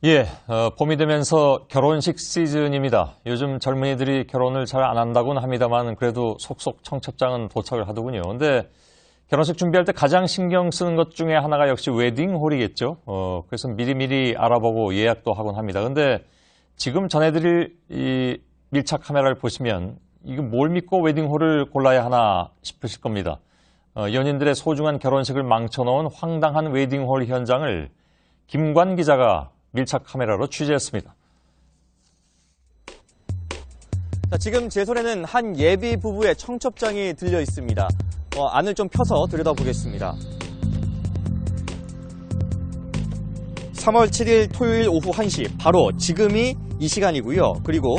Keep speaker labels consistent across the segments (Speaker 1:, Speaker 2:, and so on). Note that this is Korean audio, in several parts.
Speaker 1: 예, 봄이 되면서 결혼식 시즌입니다. 요즘 젊은이들이 결혼을 잘 안 한다고는 합니다만 그래도 속속 청첩장은 도착을 하더군요. 근데 결혼식 준비할 때 가장 신경 쓰는 것 중에 하나가 역시 웨딩홀이겠죠. 그래서 미리미리 알아보고 예약도 하곤 합니다. 근데 지금 전해드릴 이 밀착 카메라를 보시면 이거 뭘 믿고 웨딩홀을 골라야 하나 싶으실 겁니다. 연인들의 소중한 결혼식을 망쳐놓은 황당한 웨딩홀 현장을 김관 기자가 밀착 카메라로 취재했습니다.
Speaker 2: 자, 지금 제 손에는 한 예비 부부의 청첩장이 들려 있습니다. 안을 좀 펴서 들여다보겠습니다. 3월 7일 토요일 오후 1시, 바로 지금이 이 시간이고요. 그리고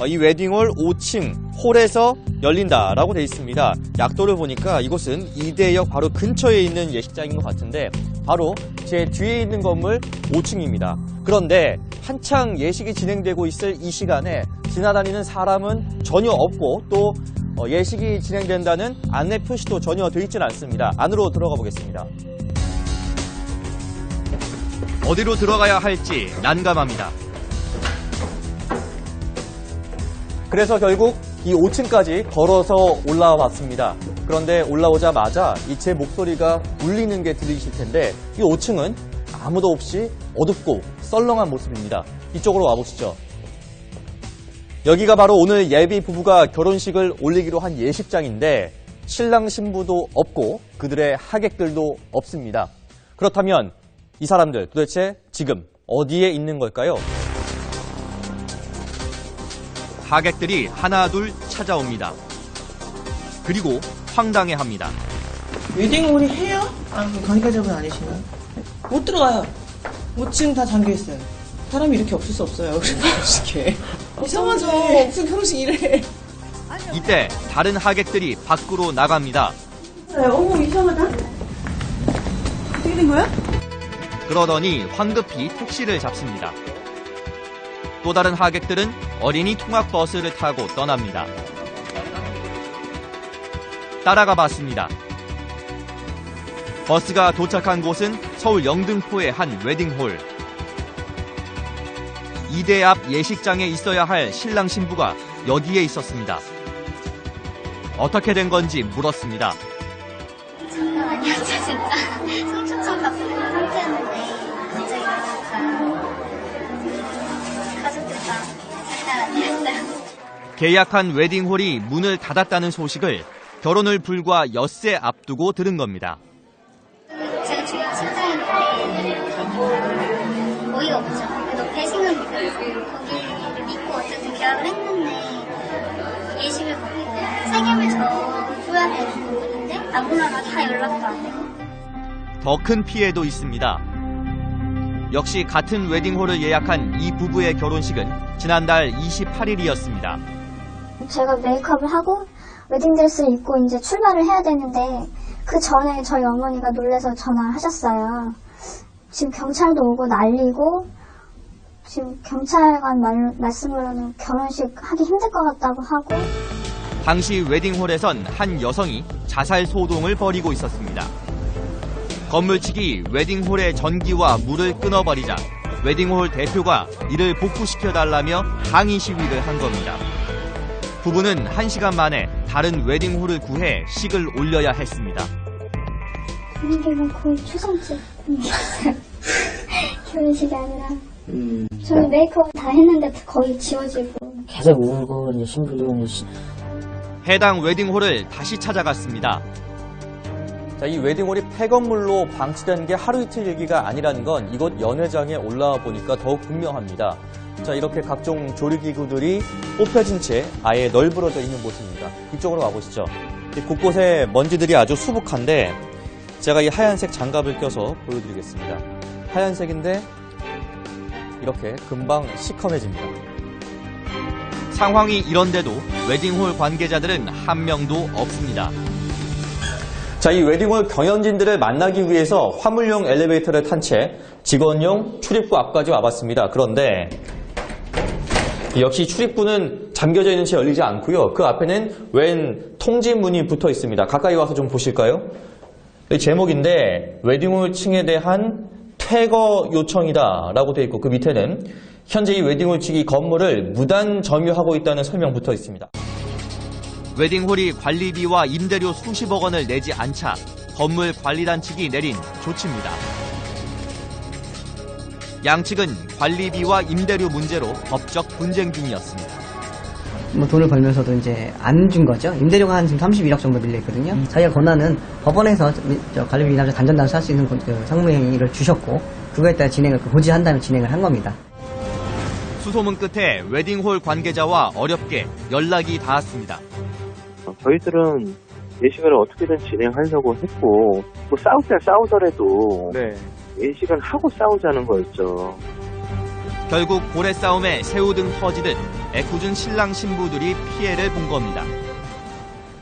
Speaker 2: 이 웨딩홀 5층 홀에서 열린다라고 되어 있습니다. 약도를 보니까 이곳은 이대역 바로 근처에 있는 예식장인 것 같은데 바로 제 뒤에 있는 건물 5층입니다. 그런데 한창 예식이 진행되고 있을 이 시간에 지나다니는 사람은 전혀 없고 또 예식이 진행된다는 안내 표시도 전혀 되어 있지는 않습니다. 안으로 들어가 보겠습니다. 어디로 들어가야 할지 난감합니다. 그래서 결국 이 5층까지 걸어서 올라와 봤습니다. 그런데 올라오자마자 제 목소리가 울리는 게 들리실 텐데 이 5층은 아무도 없이 어둡고 썰렁한 모습입니다. 이쪽으로 와보시죠. 여기가 바로 오늘 예비 부부가 결혼식을 올리기로 한 예식장인데 신랑 신부도 없고 그들의 하객들도 없습니다. 그렇다면 이 사람들 도대체 지금 어디에 있는 걸까요? 하객들이 하나둘 찾아옵니다. 그리고 황당해합니다.
Speaker 3: 웨딩홀이 해요? 관계자분 아니시나요? 못 들어가요. 5층 다 잠겨있어요. 사람이 이렇게 없을 수 없어요. 결혼식에. 이상하죠. 무슨 결혼식 이래.
Speaker 2: 이때 다른 하객들이 밖으로 나갑니다.
Speaker 3: 어머 이상하다. 어떻게 된 거야?
Speaker 2: 그러더니 황급히 택시를 잡습니다. 또 다른 하객들은 어린이 통학버스를 타고 떠납니다. 따라가 봤습니다. 버스가 도착한 곳은 서울 영등포의 한 웨딩홀. 이대 앞 예식장에 있어야 할 신랑 신부가 여기에 있었습니다. 어떻게 된 건지 물었습니다.
Speaker 4: 장난 아니었죠 진짜. 청첩장 다 풀린 상태였는데 갑자기 나니까 가족들 다 장난 아니었어요.
Speaker 2: 계약한 웨딩홀이 문을 닫았다는 소식을 결혼을 불과 엿새 앞두고 들은 겁니다.
Speaker 4: 제가 중요한 신장인데 어이가 없죠. 그래도 배신은 거기를 믿고 어쨌든 계약을 했는데 예식을 받고 세겜을 줘야 되는 부분인데 아무나가 다 연락도 안 되고.
Speaker 2: 더 큰 피해도 있습니다. 역시 같은 웨딩홀을 예약한 이 부부의 결혼식은 지난달 28일이었습니다.
Speaker 5: 제가 메이크업을 하고 웨딩드레스를 입고 이제 출발을 해야 되는데 그 전에 저희 어머니가 놀라서 전화를 하셨어요. 지금 경찰도 오고 난리고 지금 경찰관 말씀으로는 결혼식 하기 힘들 것 같다고 하고.
Speaker 2: 당시 웨딩홀에선 한 여성이 자살 소동을 벌이고 있었습니다. 건물측이 웨딩홀의 전기와 물을 끊어버리자 웨딩홀 대표가 이를 복구시켜달라며 항의 시위를 한 겁니다. 부부는 1시간 만에 다른 웨딩홀을 구해 식을 올려야 했습니다.
Speaker 5: 분위기가 거의 초상집이었어요. 결혼식이 아니라. 저는 메이크업 다 했는데 거의 지워지고.
Speaker 6: 계속 울고 이제 신부도
Speaker 2: 해당 웨딩홀을 다시 찾아갔습니다. 자, 이 웨딩홀이 폐건물로 방치된 게 하루 이틀 얘기가 아니라는 건 이곳 연회장에 올라와 보니까 더욱 분명합니다. 자, 이렇게 각종 조리기구들이 뽑혀진 채 아예 널브러져 있는 곳입니다. 이쪽으로 가보시죠. 곳곳에 먼지들이 아주 수북한데 제가 이 하얀색 장갑을 껴서 보여드리겠습니다. 하얀색인데 이렇게 금방 시커매집니다. 상황이 이런데도 웨딩홀 관계자들은 한 명도 없습니다. 자, 이 웨딩홀 경연진들을 만나기 위해서 화물용 엘리베이터를 탄 채 직원용 출입구 앞까지 와봤습니다. 그런데 역시 출입구는 잠겨져 있는 채 열리지 않고요. 그 앞에는 웬 통지문이 붙어 있습니다. 가까이 와서 좀 보실까요? 이 제목인데 웨딩홀 층에 대한 퇴거 요청이다라고 되어 있고 그 밑에는 현재 이 웨딩홀 측이 건물을 무단 점유하고 있다는 설명 붙어 있습니다. 웨딩홀이 관리비와 임대료 수십억 원을 내지 않자 건물 관리단 측이 내린 조치입니다. 양측은 관리비와 임대료 문제로 법적 분쟁 중이었습니다.
Speaker 7: 뭐 돈을 벌면서도 이제 안 준 거죠. 임대료가 한 지금 31억 정도 밀려 있거든요. 자기가 권한은 법원에서 관리비나 단전단수 할 수 있는 상무행위를 주셨고 그거에 따라 진행을 고지한 다음에 진행을 한 겁니다.
Speaker 2: 수소문 끝에 웨딩홀 관계자와 어렵게 연락이 닿았습니다.
Speaker 8: 저희들은 예식을 어떻게든 진행하려고 했고 뭐 싸울 때 싸우더라도 예식은 하고 싸우자는 거였죠.
Speaker 2: 결국 고래 싸움에 새우등 터지듯 애꿎은 신랑 신부들이 피해를 본 겁니다.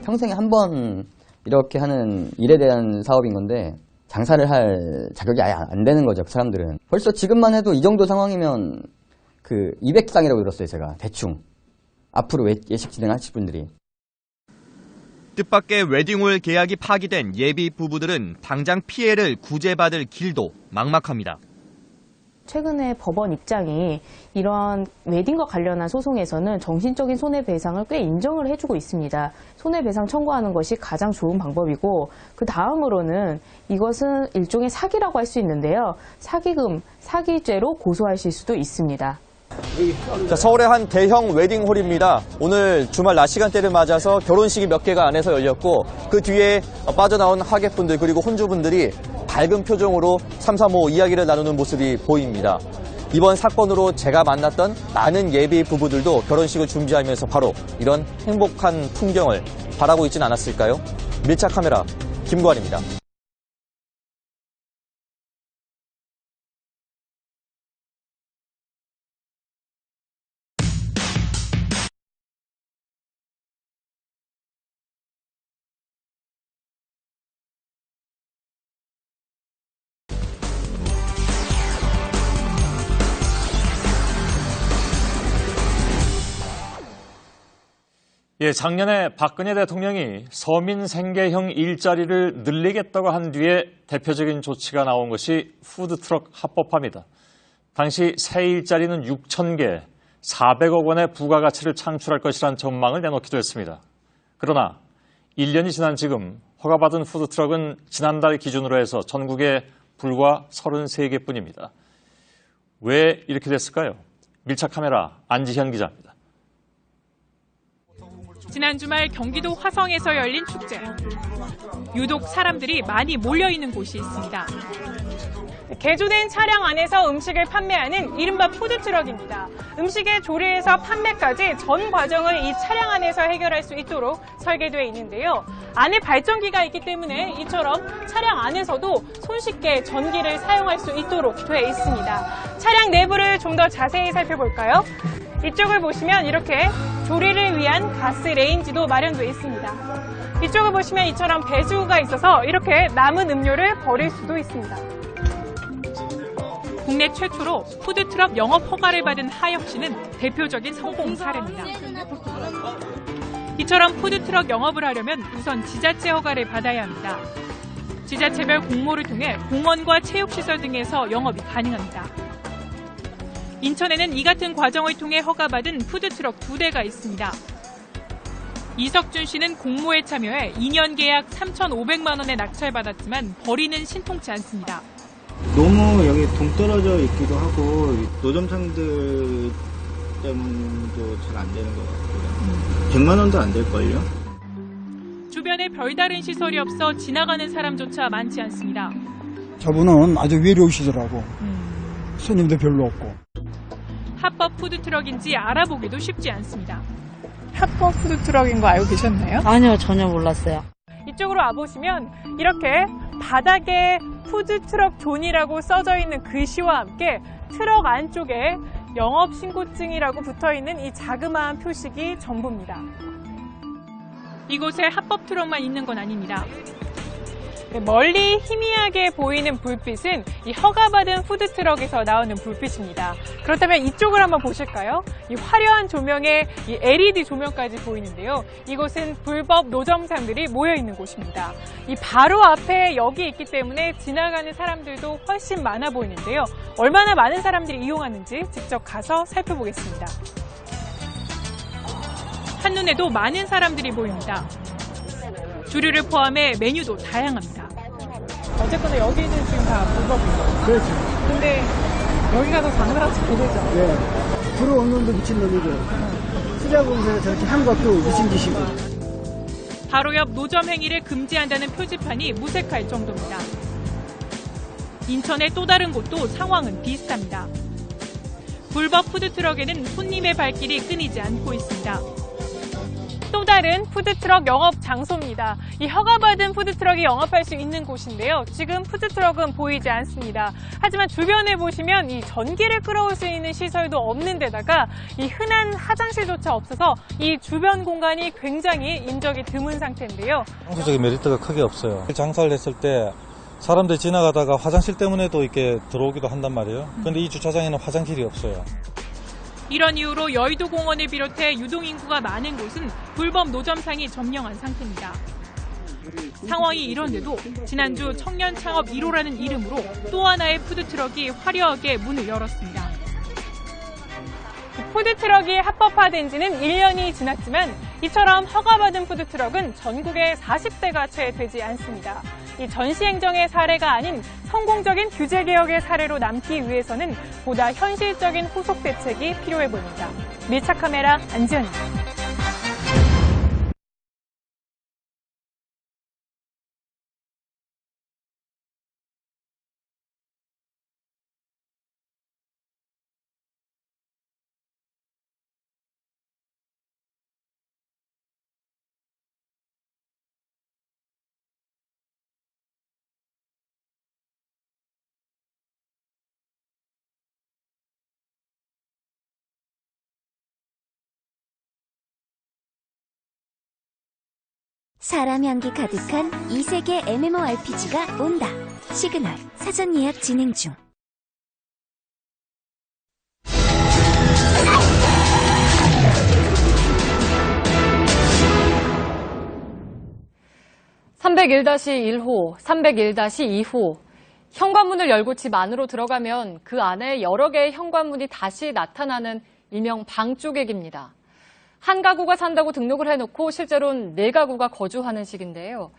Speaker 9: 평생에 한 번 이렇게 하는 일에 대한 사업인 건데 장사를 할 자격이 아예 안 되는 거죠. 그 사람들은. 벌써 지금만 해도 이 정도 상황이면 그 200상이라고 들었어요. 제가 대충. 앞으로 예식 진행하실 분들이.
Speaker 2: 뜻밖의 웨딩홀 계약이 파기된 예비 부부들은 당장 피해를 구제받을 길도 막막합니다.
Speaker 10: 최근에 법원 입장이 이런 웨딩과 관련한 소송에서는 정신적인 손해배상을 꽤 인정을 해주고 있습니다. 손해배상 청구하는 것이 가장 좋은 방법이고 그 다음으로는 이것은 일종의 사기라고 할 수 있는데요. 사기금, 사기죄로 고소하실 수도 있습니다.
Speaker 2: 자, 서울의 한 대형 웨딩홀입니다. 오늘 주말 낮 시간대를 맞아서 결혼식이 몇 개가 안에서 열렸고 그 뒤에 빠져나온 하객분들 그리고 혼주분들이 밝은 표정으로 삼삼오오 이야기를 나누는 모습이 보입니다. 이번 사건으로 제가 만났던 많은 예비 부부들도 결혼식을 준비하면서 바로 이런 행복한 풍경을 바라고 있진 않았을까요? 밀착 카메라 김관입니다.
Speaker 1: 예, 작년에 박근혜 대통령이 서민 생계형 일자리를 늘리겠다고 한 뒤에 대표적인 조치가 나온 것이 푸드트럭 합법화입니다. 당시 새 일자리는 6,000개, 400억 원의 부가가치를 창출할 것이라는 전망을 내놓기도 했습니다. 그러나 1년이 지난 지금 허가받은 푸드트럭은 지난달 기준으로 해서 전국에 불과 33개뿐입니다. 왜 이렇게 됐을까요? 밀착 카메라 안지현 기자입니다.
Speaker 11: 지난 주말 경기도 화성에서 열린 축제. 유독 사람들이 많이 몰려있는 곳이 있습니다. 개조된 차량 안에서 음식을 판매하는 이른바 푸드트럭입니다. 음식의 조리에서 판매까지 전 과정을 이 차량 안에서 해결할 수 있도록 설계되어 있는데요. 안에 발전기가 있기 때문에 이처럼 차량 안에서도 손쉽게 전기를 사용할 수 있도록 되어 있습니다. 차량 내부를 좀 더 자세히 살펴볼까요? 이쪽을 보시면 이렇게 조리를 위한 가스 레인지도 마련되어 있습니다. 이쪽을 보시면 이처럼 배수구가 있어서 이렇게 남은 음료를 버릴 수도 있습니다. 국내 최초로 푸드트럭 영업 허가를 받은 하역시는 대표적인 성공 사례입니다. 이처럼 푸드트럭 영업을 하려면 우선 지자체 허가를 받아야 합니다. 지자체별 공모를 통해 공원과 체육시설 등에서 영업이 가능합니다. 인천에는 이 같은 과정을 통해 허가받은 푸드트럭 2대가 있습니다. 이석준 씨는 공모에 참여해 2년 계약 3,500만 원에 낙찰받았지만 벌이는 신통치 않습니다.
Speaker 12: 너무 여기 동떨어져 있기도 하고 노점상들 때문도 잘 안 되는 것 같고요. 100만 원도 안 될걸요?
Speaker 11: 주변에 별다른 시설이 없어 지나가는 사람조차 많지 않습니다.
Speaker 13: 저분은 아주 외로우시더라고. 손님도 별로 없고.
Speaker 11: 합법 푸드트럭인지 알아보기도 쉽지 않습니다.
Speaker 14: 합법 푸드트럭인 거 알고 계셨나요?
Speaker 15: 아니요, 전혀 몰랐어요.
Speaker 11: 이쪽으로 와보시면 이렇게 바닥에 푸드트럭 존이라고 써져 있는 글씨와 함께 트럭 안쪽에 영업신고증이라고 붙어있는 이 자그마한 표식이 전부입니다. 이곳에 합법 트럭만 있는 건 아닙니다. 멀리 희미하게 보이는 불빛은 이 허가받은 푸드트럭에서 나오는 불빛입니다. 그렇다면 이쪽을 한번 보실까요? 이 화려한 조명에 이 LED 조명까지 보이는데요. 이곳은 불법 노점상들이 모여있는 곳입니다. 이 바로 앞에 여기 있기 때문에 지나가는 사람들도 훨씬 많아 보이는데요. 얼마나 많은 사람들이 이용하는지 직접 가서 살펴보겠습니다. 한눈에도 많은 사람들이 보입니다. 주류를 포함해 메뉴도 다양합니다. 어쨌거나 여기는 지금 다 불법이죠.
Speaker 13: 그렇죠.
Speaker 11: 근데 여기 가서 장사하면 잘 되죠.
Speaker 13: 네. 들어온 놈도 미친 놈이고, 수자공사에서 저렇게 한 것도 미친 짓이고.
Speaker 11: 바로 옆 노점 행위를 금지한다는 표지판이 무색할 정도입니다. 인천의 또 다른 곳도 상황은 비슷합니다. 불법 푸드트럭에는 손님의 발길이 끊이지 않고 있습니다. 또 다른 푸드트럭 영업 장소입니다. 이 허가받은 푸드트럭이 영업할 수 있는 곳인데요. 지금 푸드트럭은 보이지 않습니다. 하지만 주변에 보시면 이 전기를 끌어올 수 있는 시설도 없는 데다가 이 흔한 화장실조차 없어서 이 주변 공간이 굉장히 인적이 드문 상태인데요.
Speaker 15: 장소적인 메리트가 크게 없어요. 장사를 했을 때 사람들이 지나가다가 화장실 때문에도 이렇게 들어오기도 한단 말이에요. 그런데 이 주차장에는 화장실이 없어요.
Speaker 11: 이런 이유로 여의도 공원을 비롯해 유동인구가 많은 곳은 불법 노점상이 점령한 상태입니다. 상황이 이런데도 지난주 청년 창업 1호라는 이름으로 또 하나의 푸드트럭이 화려하게 문을 열었습니다. 푸드트럭이 합법화된 지는 1년이 지났지만 이처럼 허가받은 푸드트럭은 전국에 40대가 채 되지 않습니다. 이 전시행정의 사례가 아닌 성공적인 규제개혁의 사례로 남기 위해서는 보다 현실적인 후속 대책이 필요해 보입니다. 밀착카메라 안지연입니다.
Speaker 16: 사람 향기 가득한 이세계 MMORPG가 온다. 시그널 사전 예약 진행 중.
Speaker 17: (301-1호) (301-2호) 현관문을 열고 집 안으로 들어가면 그 안에 여러 개의 현관문이 다시 나타나는 일명 방조객입니다. 한 가구가 산다고 등록을 해놓고 실제로는 4가구가 거주하는 식인데요.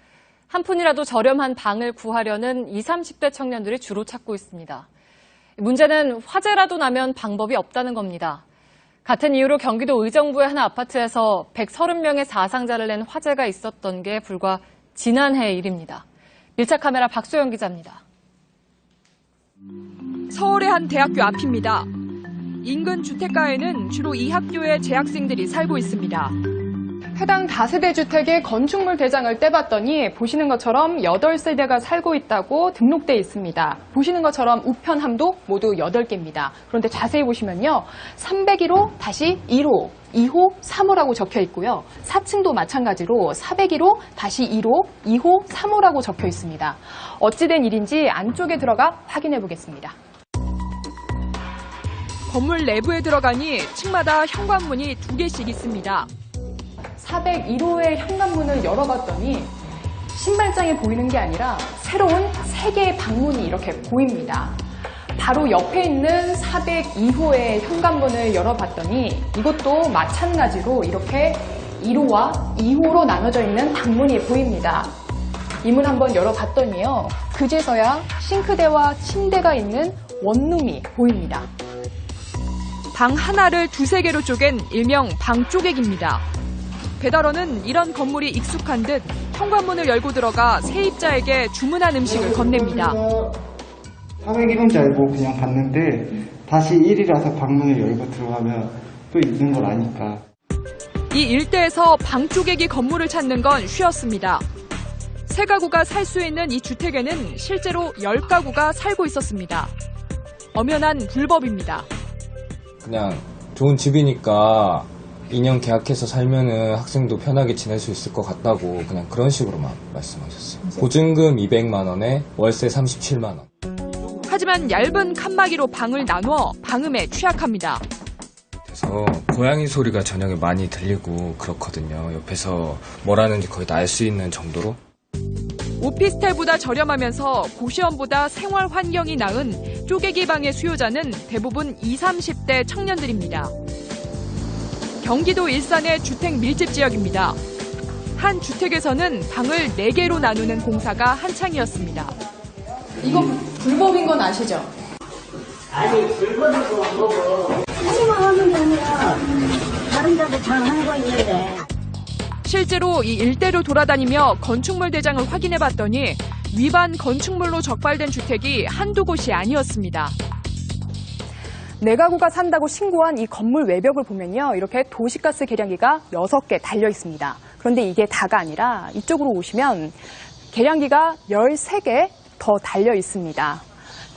Speaker 17: 한 푼이라도 저렴한 방을 구하려는 20, 30대 청년들이 주로 찾고 있습니다. 문제는 화재라도 나면 방법이 없다는 겁니다. 같은 이유로 경기도 의정부의 한 아파트에서 130명의 사상자를 낸 화재가 있었던 게 불과 지난해의 일입니다. 밀착카메라 박소영 기자입니다.
Speaker 18: 서울의 한 대학교 앞입니다. 인근 주택가에는 주로 이 학교의 재학생들이 살고 있습니다.
Speaker 19: 해당 다세대 주택의 건축물 대장을 떼봤더니 보시는 것처럼 8세대가 살고 있다고 등록돼 있습니다. 보시는 것처럼 우편함도 모두 8개입니다. 그런데 자세히 보시면요. 301호-1호, 2호, 3호라고 적혀 있고요. 4층도 마찬가지로 401호-1호, 2호, 3호라고 적혀 있습니다. 어찌된 일인지 안쪽에 들어가 확인해 보겠습니다.
Speaker 18: 건물 내부에 들어가니 층마다 현관문이 2개씩 있습니다.
Speaker 19: 401호의 현관문을 열어봤더니 신발장이 보이는 게 아니라 새로운 3개의 방문이 이렇게 보입니다. 바로 옆에 있는 402호의 현관문을 열어봤더니 이것도 마찬가지로 이렇게 1호와 2호로 나눠져 있는 방문이 보입니다. 이 문 한번 열어봤더니요. 그제서야 싱크대와 침대가 있는 원룸이 보입니다.
Speaker 18: 방 하나를 2-3개로 쪼갠 일명 방조객입니다. 배달원은 이런 건물이 익숙한 듯 현관문을 열고 들어가 세입자에게 주문한 음식을 건넵니다.
Speaker 20: 401호인 줄 알고 그냥 봤는데 다시 1이라서 방문을 열고 들어가면 또 있는 걸 아니까.
Speaker 18: 이 일대에서 방조객이 건물을 찾는 건 쉬웠습니다. 3가구가 살 수 있는 이 주택에는 실제로 10가구가 살고 있었습니다. 엄연한 불법입니다.
Speaker 21: 그냥 좋은 집이니까 2년 계약해서 살면은 학생도 편하게 지낼 수 있을 것 같다고 그냥 그런 식으로만 말씀하셨어요. 보증금 200만 원에 월세 37만 원.
Speaker 18: 하지만 얇은 칸막이로 방을 나눠 방음에 취약합니다.
Speaker 21: 그래서 고양이 소리가 저녁에 많이 들리고 그렇거든요. 옆에서 뭘 하는지 거의 다 알 수 있는 정도로.
Speaker 18: 오피스텔보다 저렴하면서 고시원보다 생활 환경이 나은 쪼개기 방의 수요자는 대부분 20, 30대 청년들입니다. 경기도 일산의 주택 밀집 지역입니다. 한 주택에서는 방을 4개로 나누는 공사가 한창이었습니다.
Speaker 19: 이거 불법인 건 아시죠?
Speaker 6: 아니, 불법이고 뭐고. 하지만 하는 게 아니라 다른 데도 잘 하는 거 있는데.
Speaker 18: 실제로 이 일대로 돌아다니며 건축물 대장을 확인해봤더니 위반 건축물로 적발된 주택이 한두 곳이 아니었습니다.
Speaker 19: 내 가구가 산다고 신고한 이 건물 외벽을 보면요. 이렇게 도시가스 계량기가 6개 달려 있습니다. 그런데 이게 다가 아니라 이쪽으로 오시면 계량기가 13개 더 달려 있습니다.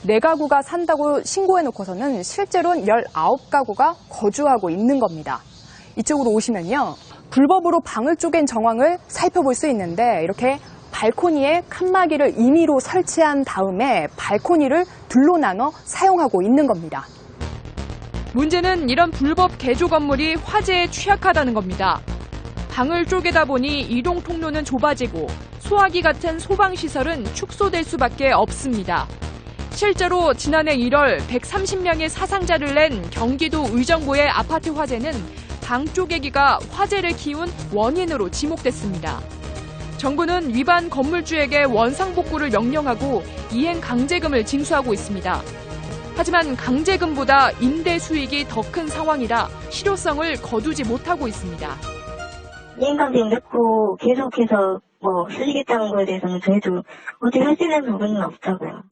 Speaker 19: 내 가구가 산다고 신고해놓고서는 실제로는 19가구가 거주하고 있는 겁니다. 이쪽으로 오시면요. 불법으로 방을 쪼갠 정황을 살펴볼 수 있는데 이렇게 발코니에 칸막이를 임의로 설치한 다음에 발코니를 둘로 나눠 사용하고 있는 겁니다.
Speaker 18: 문제는 이런 불법 개조 건물이 화재에 취약하다는 겁니다. 방을 쪼개다 보니 이동 통로는 좁아지고 소화기 같은 소방시설은 축소될 수밖에 없습니다. 실제로 지난해 1월 130명의 사상자를 낸 경기도 의정부의 아파트 화재는 방 쪼개기가 화재를 키운 원인으로 지목됐습니다. 정부는 위반 건물주에게 원상복구를 명령하고 이행 강제금을 징수하고 있습니다. 하지만 강제금보다 임대 수익이 더 큰 상황이라 실효성을 거두지 못하고 있습니다.
Speaker 6: 이행강제 듣고 계속해서 쓰시겠다는 거에 대해서는 저희도 어떻게 할 수 있는 부분은 없다고요.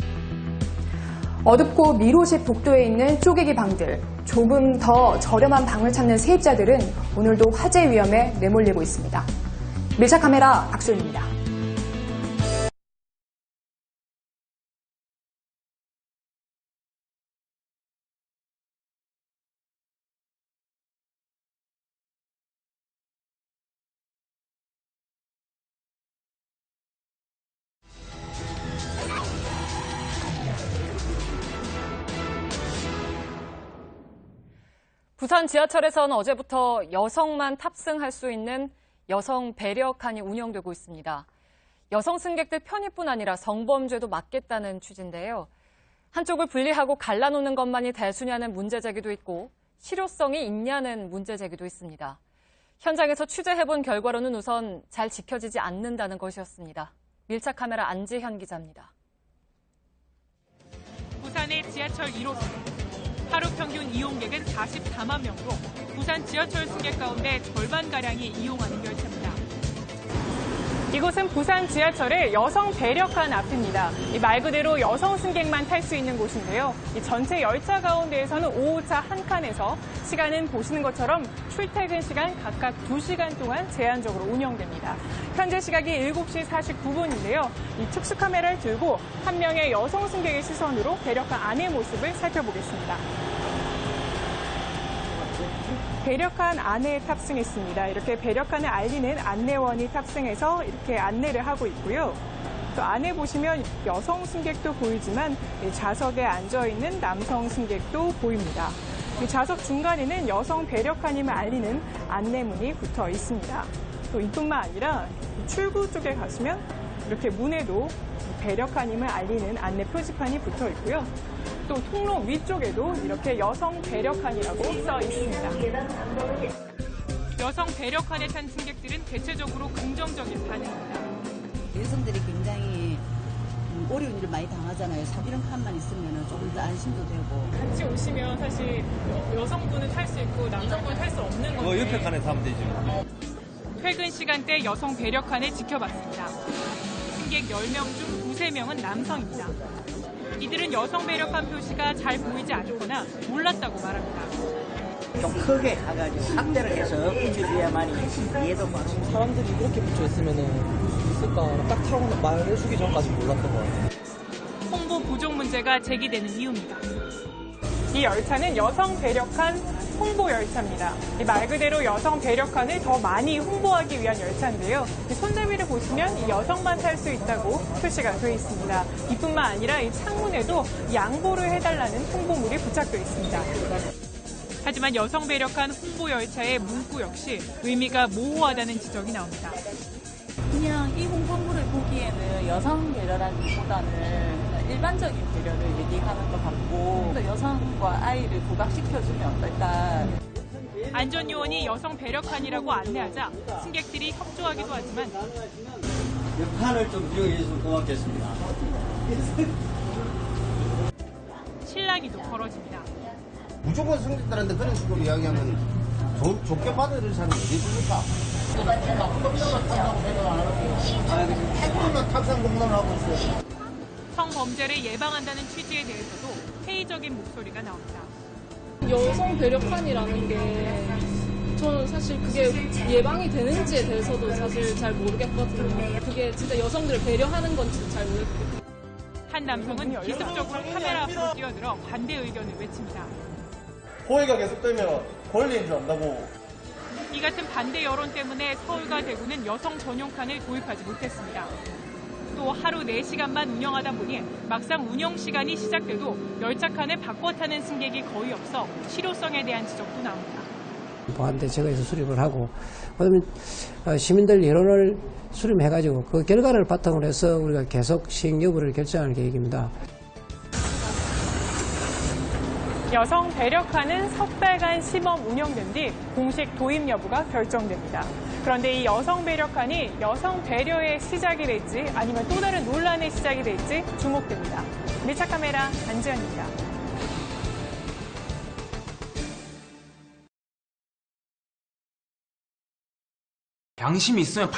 Speaker 19: 어둡고 미로식 복도에 있는 쪼개기 방들, 조금 더 저렴한 방을 찾는 세입자들은 오늘도 화재 위험에 내몰리고 있습니다. 밀착 카메라 박소연입니다.
Speaker 17: 부산 지하철에서는 어제부터 여성만 탑승할 수 있는 여성 배려칸이 운영되고 있습니다. 여성 승객들 편의뿐 아니라 성범죄도 막겠다는 취지인데요. 한쪽을 분리하고 갈라놓는 것만이 대수냐는 문제 제기도 있고 실효성이 있냐는 문제 제기도 있습니다. 현장에서 취재해본 결과로는 우선 잘 지켜지지 않는다는 것이었습니다. 밀착 카메라 안지현 기자입니다.
Speaker 11: 부산의 지하철 1호선. 하루 평균 이용객은 44만 명으로 부산 지하철 승객 가운데 절반가량이 이용하는 열차입니다. 이곳은 부산 지하철의 여성 배려칸 앞입니다. 말 그대로 여성 승객만 탈 수 있는 곳인데요. 이 전체 열차 가운데에서는 5호차 한 칸에서 시간은 보시는 것처럼 출퇴근 시간 각각 2시간 동안 제한적으로 운영됩니다. 현재 시각이 7시 49분인데요. 이 특수 카메라를 들고 한 명의 여성 승객의 시선으로 배려칸 안의 모습을 살펴보겠습니다. 배려칸 안에 탑승했습니다. 이렇게 배려칸을 알리는 안내원이 탑승해서 이렇게 안내를 하고 있고요. 또 안에 보시면 여성 승객도 보이지만 좌석에 앉아있는 남성 승객도 보입니다. 이 좌석 중간에는 여성 배려칸임을 알리는 안내문이 붙어 있습니다. 또 이뿐만 아니라 출구 쪽에 가시면 이렇게 문에도 배려칸임을 알리는 안내 표지판이 붙어 있고요. 또 통로 위쪽에도 이렇게 여성 배려칸이라고 써 있습니다. 여성 배려칸에 탄 승객들은 대체적으로 긍정적인 반응입니다.
Speaker 22: 여성들이 굉장히 어려운 일을 많이 당하잖아요. 이런 칸만 있으면 조금 더 안심도 되고.
Speaker 11: 같이 오시면 사실 여성분은 탈 수 있고 남성분은 탈 수 없는 건데.
Speaker 2: 옆에 칸에 타면 되죠.
Speaker 11: 퇴근 시간대 여성 배려칸을 지켜봤습니다. 승객 10명 중 2~3명은 남성입니다. 이들은 여성 배려칸 표시가 잘 보이지 않거나 몰랐다고 말합니다.
Speaker 23: 좀 크게 가가지고 확대를 해서 붙여줘야만이 이해도 많고.
Speaker 24: 사람들이 그렇게 붙여있으면은 있을까 딱 타고 말해주기 전까지 몰랐던 것 같아요.
Speaker 11: 홍보 부족 문제가 제기되는 이유입니다. 이 열차는 여성 배려칸 홍보 열차입니다. 말 그대로 여성 배려칸을 더 많이 홍보하기 위한 열차인데요. 손잡이를 보시면 이 여성만 탈 수 있다고 표시가 되어 있습니다. 이뿐만 아니라 이 창문에도 양보를 해달라는 홍보물이 부착되어 있습니다. 하지만 여성 배려칸 홍보 열차의 문구 역시 의미가 모호하다는 지적이 나옵니다.
Speaker 3: 그냥 이 홍보물을 보기에는 여성 배려라기보다는 일반적인 배려를 얘기하는 것 같고 여성과 아이를 부각시켜주면 어떨까.
Speaker 11: 안전요원이 여성 배려칸이라고 안내하자 승객들이 협조하기도 하지만
Speaker 4: 판을 좀 이용해 주시면 고맙겠습니다.
Speaker 11: 실랑이도 벌어집니다.
Speaker 5: 무조건 승객들한테 그런 식으로 이야기하면 좋게 받아들일 사람이 어디 있습니까? 탁상공론을 하고 있어요.
Speaker 11: 성범죄를 예방한다는 취지에 대해서도 회의적인 목소리가 나옵니다.
Speaker 7: 여성 배려칸이라는 게 저는 사실 그게 예방이 되는지에 대해서도 사실 잘 모르겠거든요. 그게 진짜 여성들을 배려하는 건지 잘 모르겠거든요.
Speaker 11: 한 남성은 기습적으로 카메라 앞으로 뛰어들어 반대 의견을 외칩니다.
Speaker 25: 호의가 계속되면 권리인 줄 안다고.
Speaker 11: 이 같은 반대 여론 때문에 서울과 대구는 여성 전용 칸을 도입하지 못했습니다. 또 하루 4시간만 운영하다 보니 막상 운영 시간이 시작돼도 열차 칸을 바꿔 타는 승객이 거의 없어 실효성에 대한 지적도 나옵니다.
Speaker 26: 보안대책에서 수립을 하고 그다음에 시민들 여론을 수렴해가지고 그 결과를 바탕으로 해서 우리가 계속 시행 여부를 결정할 계획입니다.
Speaker 11: 여성 배려칸은 석 달간 시범 운영된 뒤 공식 도입 여부가 결정됩니다. 그런데 이 여성 배려칸이 여성 배려의 시작이 될지 아니면 또 다른 논란의 시작이 될지 주목됩니다. 밀착 카메라 안지연입니다.
Speaker 27: 양심이 있으면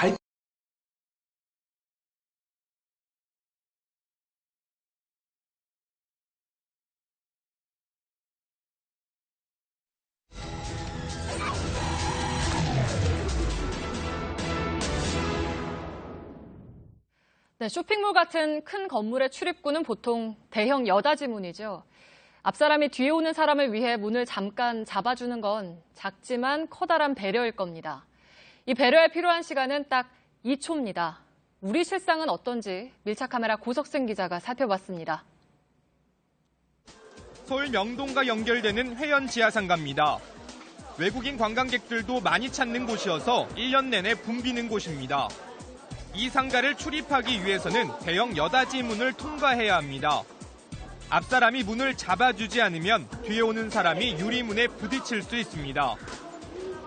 Speaker 17: 네, 쇼핑몰 같은 큰 건물의 출입구는 보통 대형 여닫이 문이죠. 앞사람이 뒤에 오는 사람을 위해 문을 잠깐 잡아주는 건 작지만 커다란 배려일 겁니다. 이 배려에 필요한 시간은 딱 2초입니다. 우리 실상은 어떤지 밀착카메라 고석승 기자가 살펴봤습니다.
Speaker 28: 서울 명동과 연결되는 회원 지하상가입니다. 외국인 관광객들도 많이 찾는 곳이어서 1년 내내 붐비는 곳입니다. 이 상가를 출입하기 위해서는 대형 여닫이 문을 통과해야 합니다. 앞사람이 문을 잡아주지 않으면 뒤에 오는 사람이 유리문에 부딪힐 수 있습니다.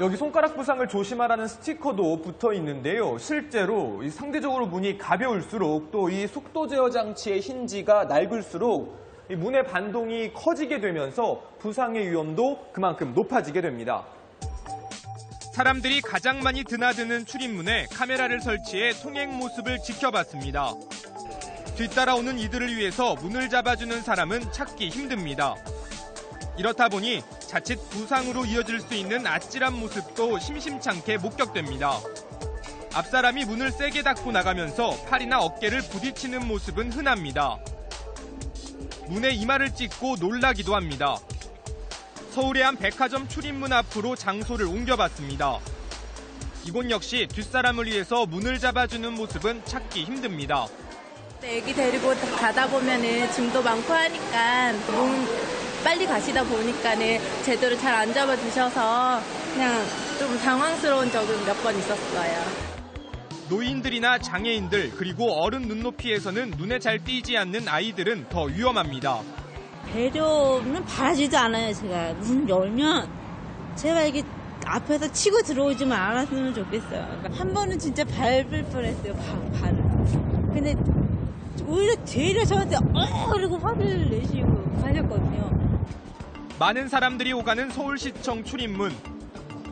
Speaker 29: 여기 손가락 부상을 조심하라는 스티커도 붙어 있는데요. 실제로 상대적으로 문이 가벼울수록 또 이 속도 제어 장치의 힌지가 낡을수록 이 문의 반동이 커지게 되면서 부상의 위험도 그만큼 높아지게 됩니다.
Speaker 28: 사람들이 가장 많이 드나드는 출입문에 카메라를 설치해 통행 모습을 지켜봤습니다. 뒤따라오는 이들을 위해서 문을 잡아주는 사람은 찾기 힘듭니다. 이렇다 보니 자칫 부상으로 이어질 수 있는 아찔한 모습도 심심찮게 목격됩니다. 앞사람이 문을 세게 닫고 나가면서 팔이나 어깨를 부딪히는 모습은 흔합니다. 문에 이마를 찍고 놀라기도 합니다. 서울의 한 백화점 출입문 앞으로 장소를 옮겨봤습니다. 이곳 역시 뒷사람을 위해서 문을 잡아주는 모습은 찾기 힘듭니다.
Speaker 30: 애기 데리고 가다 보면은 짐도 많고 하니까 문 빨리 가시다 보니까는 제대로 잘 안 잡아주셔서 그냥 좀 당황스러운 적은 몇 번 있었어요.
Speaker 28: 노인들이나 장애인들 그리고 어른 눈높이에서는 눈에 잘 띄지 않는 아이들은 더 위험합니다.
Speaker 31: 배려는 바라지도 않아요. 제가 문 열면 제가 이게 앞에서 치고 들어오지만 않았으면 좋겠어요. 한 번은 진짜 밟을 뻔했어요. 발을. 근데 오히려 되려 저한테 그리고 화를 내시고 가셨거든요.
Speaker 28: 많은 사람들이 오가는 서울시청 출입문.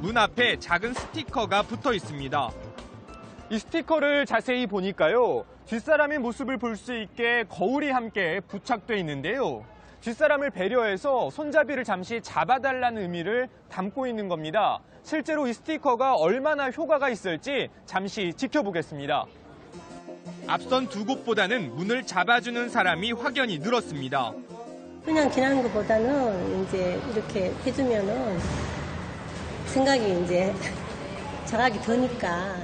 Speaker 28: 문 앞에 작은 스티커가 붙어 있습니다.
Speaker 29: 이 스티커를 자세히 보니까요. 뒷사람의 모습을 볼 수 있게 거울이 함께 부착돼 있는데요. 뒷사람을 배려해서 손잡이를 잠시 잡아달라는 의미를 담고 있는 겁니다. 실제로 이 스티커가 얼마나 효과가 있을지 잠시 지켜보겠습니다.
Speaker 28: 앞선 두 곳보다는 문을 잡아주는 사람이 확연히 늘었습니다.
Speaker 1: 그냥 지나는 것보다는 이제 이렇게 해주면은 생각이 이제 자각이 드니까.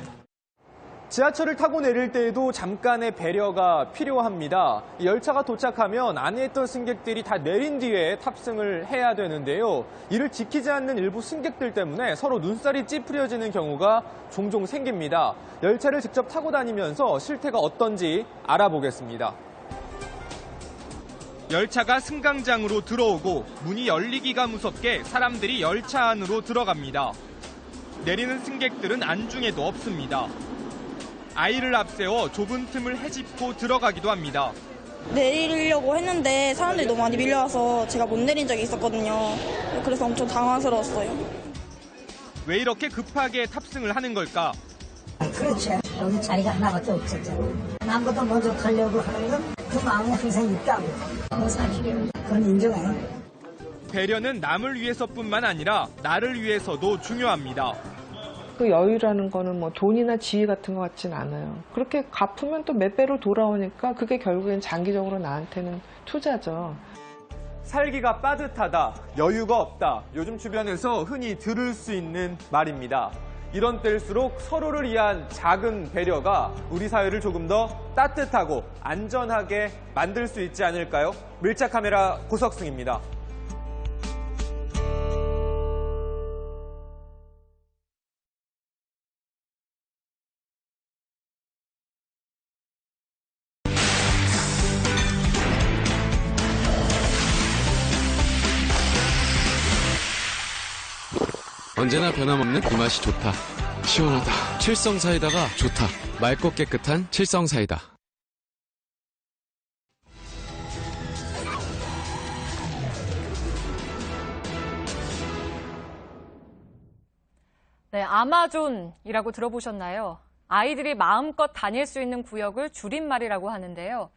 Speaker 29: 지하철을 타고 내릴 때에도 잠깐의 배려가 필요합니다. 열차가 도착하면 안에 있던 승객들이 다 내린 뒤에 탑승을 해야 되는데요. 이를 지키지 않는 일부 승객들 때문에 서로 눈살이 찌푸려지는 경우가 종종 생깁니다. 열차를 직접 타고 다니면서 실태가 어떤지 알아보겠습니다.
Speaker 28: 열차가 승강장으로 들어오고 문이 열리기가 무섭게 사람들이 열차 안으로 들어갑니다. 내리는 승객들은 안중에도 없습니다. 아이를 앞세워 좁은 틈을 헤집고 들어가기도 합니다.
Speaker 8: 내리려고 했는데 사람들이 너무 많이 밀려와서 제가 못 내린 적이 있었거든요. 그래서 엄청 당황스러웠어요.
Speaker 28: 왜 이렇게 급하게 탑승을 하는 걸까?
Speaker 9: 그렇지. 여기 자리가 하나밖에 없었잖아. 남보다 먼저 가려고 하는 건 그 마음이 항상 있다고. 사실은 그건 인정해요.
Speaker 28: 배려는 남을 위해서뿐만 아니라 나를 위해서도 중요합니다.
Speaker 10: 그 여유라는 거는 뭐 돈이나 지위 같은 것 같진 않아요. 그렇게 갚으면 또 몇 배로 돌아오니까 그게 결국엔 장기적으로 나한테는 투자죠.
Speaker 29: 살기가 빠듯하다, 여유가 없다. 요즘 주변에서 흔히 들을 수 있는 말입니다. 이런 때일수록 서로를 위한 작은 배려가 우리 사회를 조금 더 따뜻하고 안전하게 만들 수 있지 않을까요? 밀착 카메라 고석승입니다.
Speaker 12: 언제나 변함없는 이 맛이 좋다. 시원하다. 칠성사이다가 좋다. 맑고 깨끗한 칠성사이다.
Speaker 17: 네, 아마존이라고 들어보셨나요? 아이들이 마음껏 다닐 수 있는 구역을 줄임말이라고 하는데요.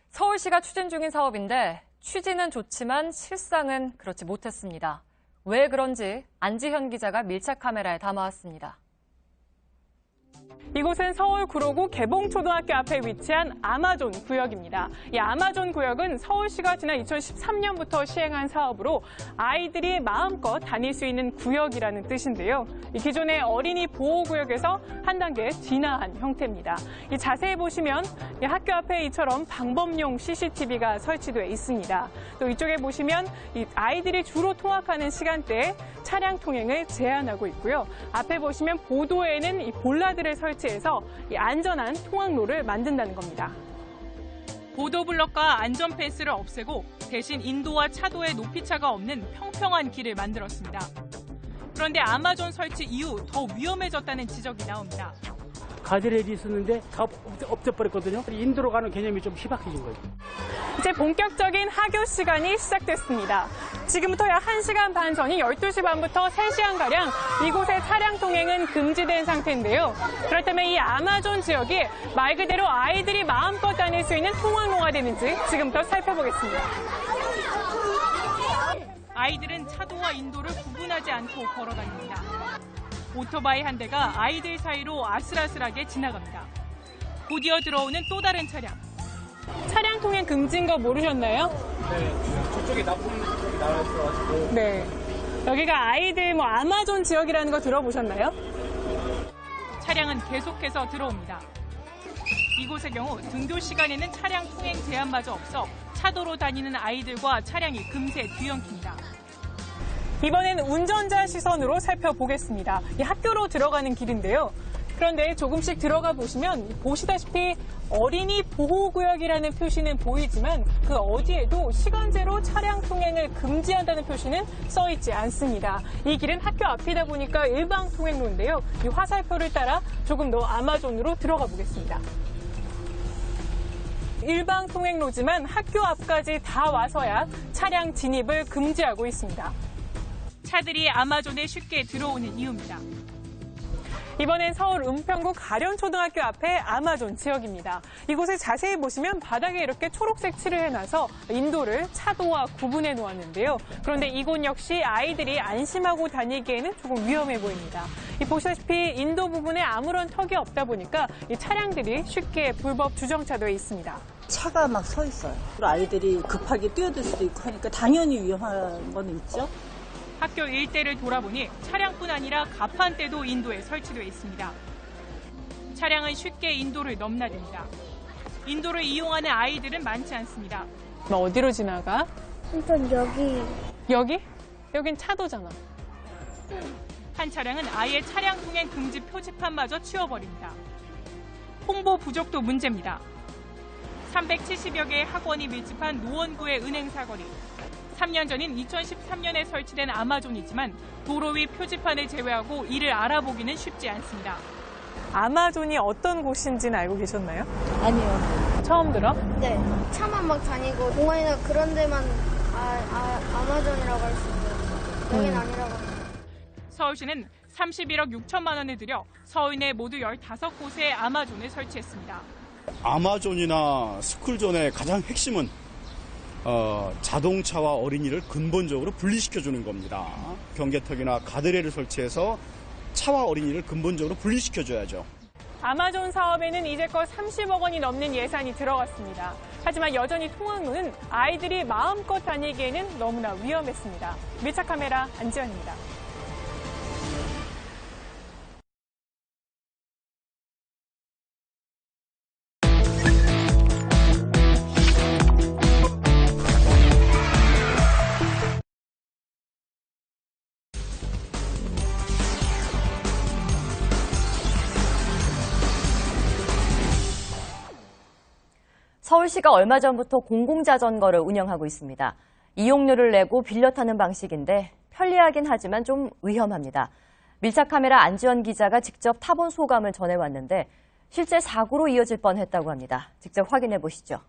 Speaker 17: 서울시가 추진 중인 사업인데 취지는 좋지만 실상은 그렇지 못했습니다. 왜 그런지 안지현 기자가 밀착 카메라에 담아왔습니다.
Speaker 11: 이곳은 서울 구로구 개봉초등학교 앞에 위치한 아마존 구역입니다. 이 아마존 구역은 서울시가 지난 2013년부터 시행한 사업으로 아이들이 마음껏 다닐 수 있는 구역이라는 뜻인데요. 이 기존의 어린이 보호구역에서 한 단계 진화한 형태입니다. 이 자세히 보시면 이 학교 앞에 이처럼 방범용 CCTV가 설치되어 있습니다. 또 이쪽에 보시면 이 아이들이 주로 통학하는 시간대에 차량 통행을 제한하고 있고요. 앞에 보시면 보도에는 이 볼라드를 설치해서 이 안전한 통학로를 만든다는 겁니다. 보도블럭과 안전 펜스를 없애고 대신 인도와 차도의 높이차가 없는 평평한 길을 만들었습니다. 그런데 아마존 설치 이후 더 위험해졌다는 지적이 나옵니다.
Speaker 13: 가드레일이 있었는데 다 없애버렸거든요. 인도로 가는 개념이 좀 희박해진 거죠.
Speaker 11: 이제 본격적인 하교 시간이 시작됐습니다. 지금부터 약 1시간 반 전인 12시 반부터 3시간가량 이곳의 차량 통행은 금지된 상태인데요. 그렇다면 이 아마존 지역이 말 그대로 아이들이 마음껏 다닐 수 있는 통학로가 되는지 지금부터 살펴보겠습니다. 아이들은 차도와 인도를 구분하지 않고 걸어다닙니다. 오토바이 한 대가 아이들 사이로 아슬아슬하게 지나갑니다. 곧이어 들어오는 또 다른 차량. 차량 통행 금지인 거 모르셨나요?
Speaker 13: 네, 저쪽에 나쁜 쪽이 나와 있어가지고.
Speaker 11: 네. 여기가 아이들 아마존 지역이라는 거 들어보셨나요? 차량은 계속해서 들어옵니다. 이곳의 경우 등교 시간에는 차량 통행 제한마저 없어 차도로 다니는 아이들과 차량이 금세 뒤엉킵니다. 이번엔 운전자 시선으로 살펴보겠습니다. 이 학교로 들어가는 길인데요. 그런데 조금씩 들어가 보시면 보시다시피 어린이 보호구역이라는 표시는 보이지만 그 어디에도 시간제로 차량 통행을 금지한다는 표시는 써 있지 않습니다. 이 길은 학교 앞이다 보니까 일방 통행로인데요. 이 화살표를 따라 조금 더 아마존으로 들어가 보겠습니다. 일방 통행로지만 학교 앞까지 다 와서야 차량 진입을 금지하고 있습니다. 차들이 아마존에 쉽게 들어오는 이유입니다. 이번엔 서울 은평구 가련초등학교 앞에 아마존 지역입니다. 이곳을 자세히 보시면 바닥에 이렇게 초록색 칠을 해놔서 인도를 차도와 구분해 놓았는데요. 그런데 이곳 역시 아이들이 안심하고 다니기에는 조금 위험해 보입니다. 보시다시피 인도 부분에 아무런 턱이 없다 보니까 이 차량들이 쉽게 불법 주정차되어 있습니다.
Speaker 2: 차가 막 서 있어요. 아이들이 급하게 뛰어들 수도 있고 하니까 당연히 위험한 건 있죠.
Speaker 11: 학교 일대를 돌아보니 차량뿐 아니라 가판대도 인도에 설치되어 있습니다. 차량은 쉽게 인도를 넘나듭니다. 인도를 이용하는 아이들은 많지 않습니다.
Speaker 7: 어디로 지나가?
Speaker 6: 일단 여기.
Speaker 7: 여기? 여긴 차도잖아.
Speaker 11: 한 차량은 아예 차량 통행 금지 표지판마저 치워버립니다. 홍보 부족도 문제입니다. 370여 개의 학원이 밀집한 노원구의 은행 사거리. 3년 전인 2013년에 설치된 아마존이지만 도로 위 표지판을 제외하고 이를 알아보기는 쉽지 않습니다.
Speaker 7: 아마존이 어떤 곳인지는 알고 계셨나요?
Speaker 2: 아니요.
Speaker 7: 처음 들어?
Speaker 6: 네. 차만 막 다니고 공원이나 그런 데만 아마존이라고 할 수 있어요. 여긴 아니라고.
Speaker 11: 서울시는 31억 6천만 원을 들여 서울 내 모두 15곳에 아마존을 설치했습니다.
Speaker 14: 아마존이나 스쿨존의 가장 핵심은 자동차와 어린이를 근본적으로 분리시켜주는 겁니다. 경계턱이나 가드레일을 설치해서 차와 어린이를 근본적으로 분리시켜줘야죠.
Speaker 11: 아마존 사업에는 이제껏 30억 원이 넘는 예산이 들어갔습니다. 하지만 여전히 통학로는 아이들이 마음껏 다니기에는 너무나 위험했습니다. 밀착 카메라 안지연입니다.
Speaker 15: 서울시가 얼마 전부터 공공자전거를 운영하고 있습니다. 이용료를 내고 빌려 타는 방식인데 편리하긴 하지만 좀 위험합니다. 밀착 카메라 안지연 기자가 직접 타본 소감을 전해왔는데 실제 사고로 이어질 뻔했다고 합니다. 직접 확인해 보시죠.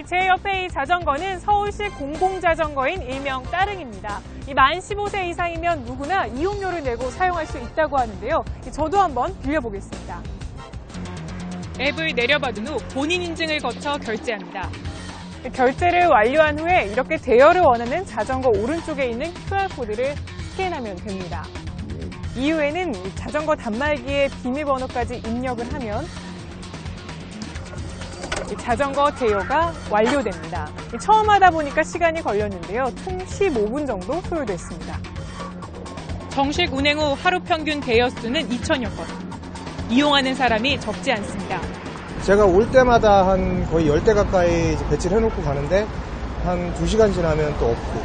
Speaker 11: 제 옆에 이 자전거는 서울시 공공자전거인 일명 따릉입니다. 만 15세 이상이면 누구나 이용료를 내고 사용할 수 있다고 하는데요. 저도 한번 빌려보겠습니다. 앱을 내려받은 후 본인 인증을 거쳐 결제합니다. 결제를 완료한 후에 이렇게 대여를 원하는 자전거 오른쪽에 있는 QR코드를 스캔하면 됩니다. 이후에는 자전거 단말기에 비밀번호까지 입력을 하면 자전거 대여가 완료됩니다. 처음 하다 보니까 시간이 걸렸는데요. 총 15분 정도 소요됐습니다. 정식 운행 후 하루 평균 대여 수는 2,000여 건. 이용하는 사람이 적지 않습니다.
Speaker 25: 제가 올 때마다 한 거의 10대 가까이 배치를 해놓고 가는데 한 2시간 지나면 또 없고.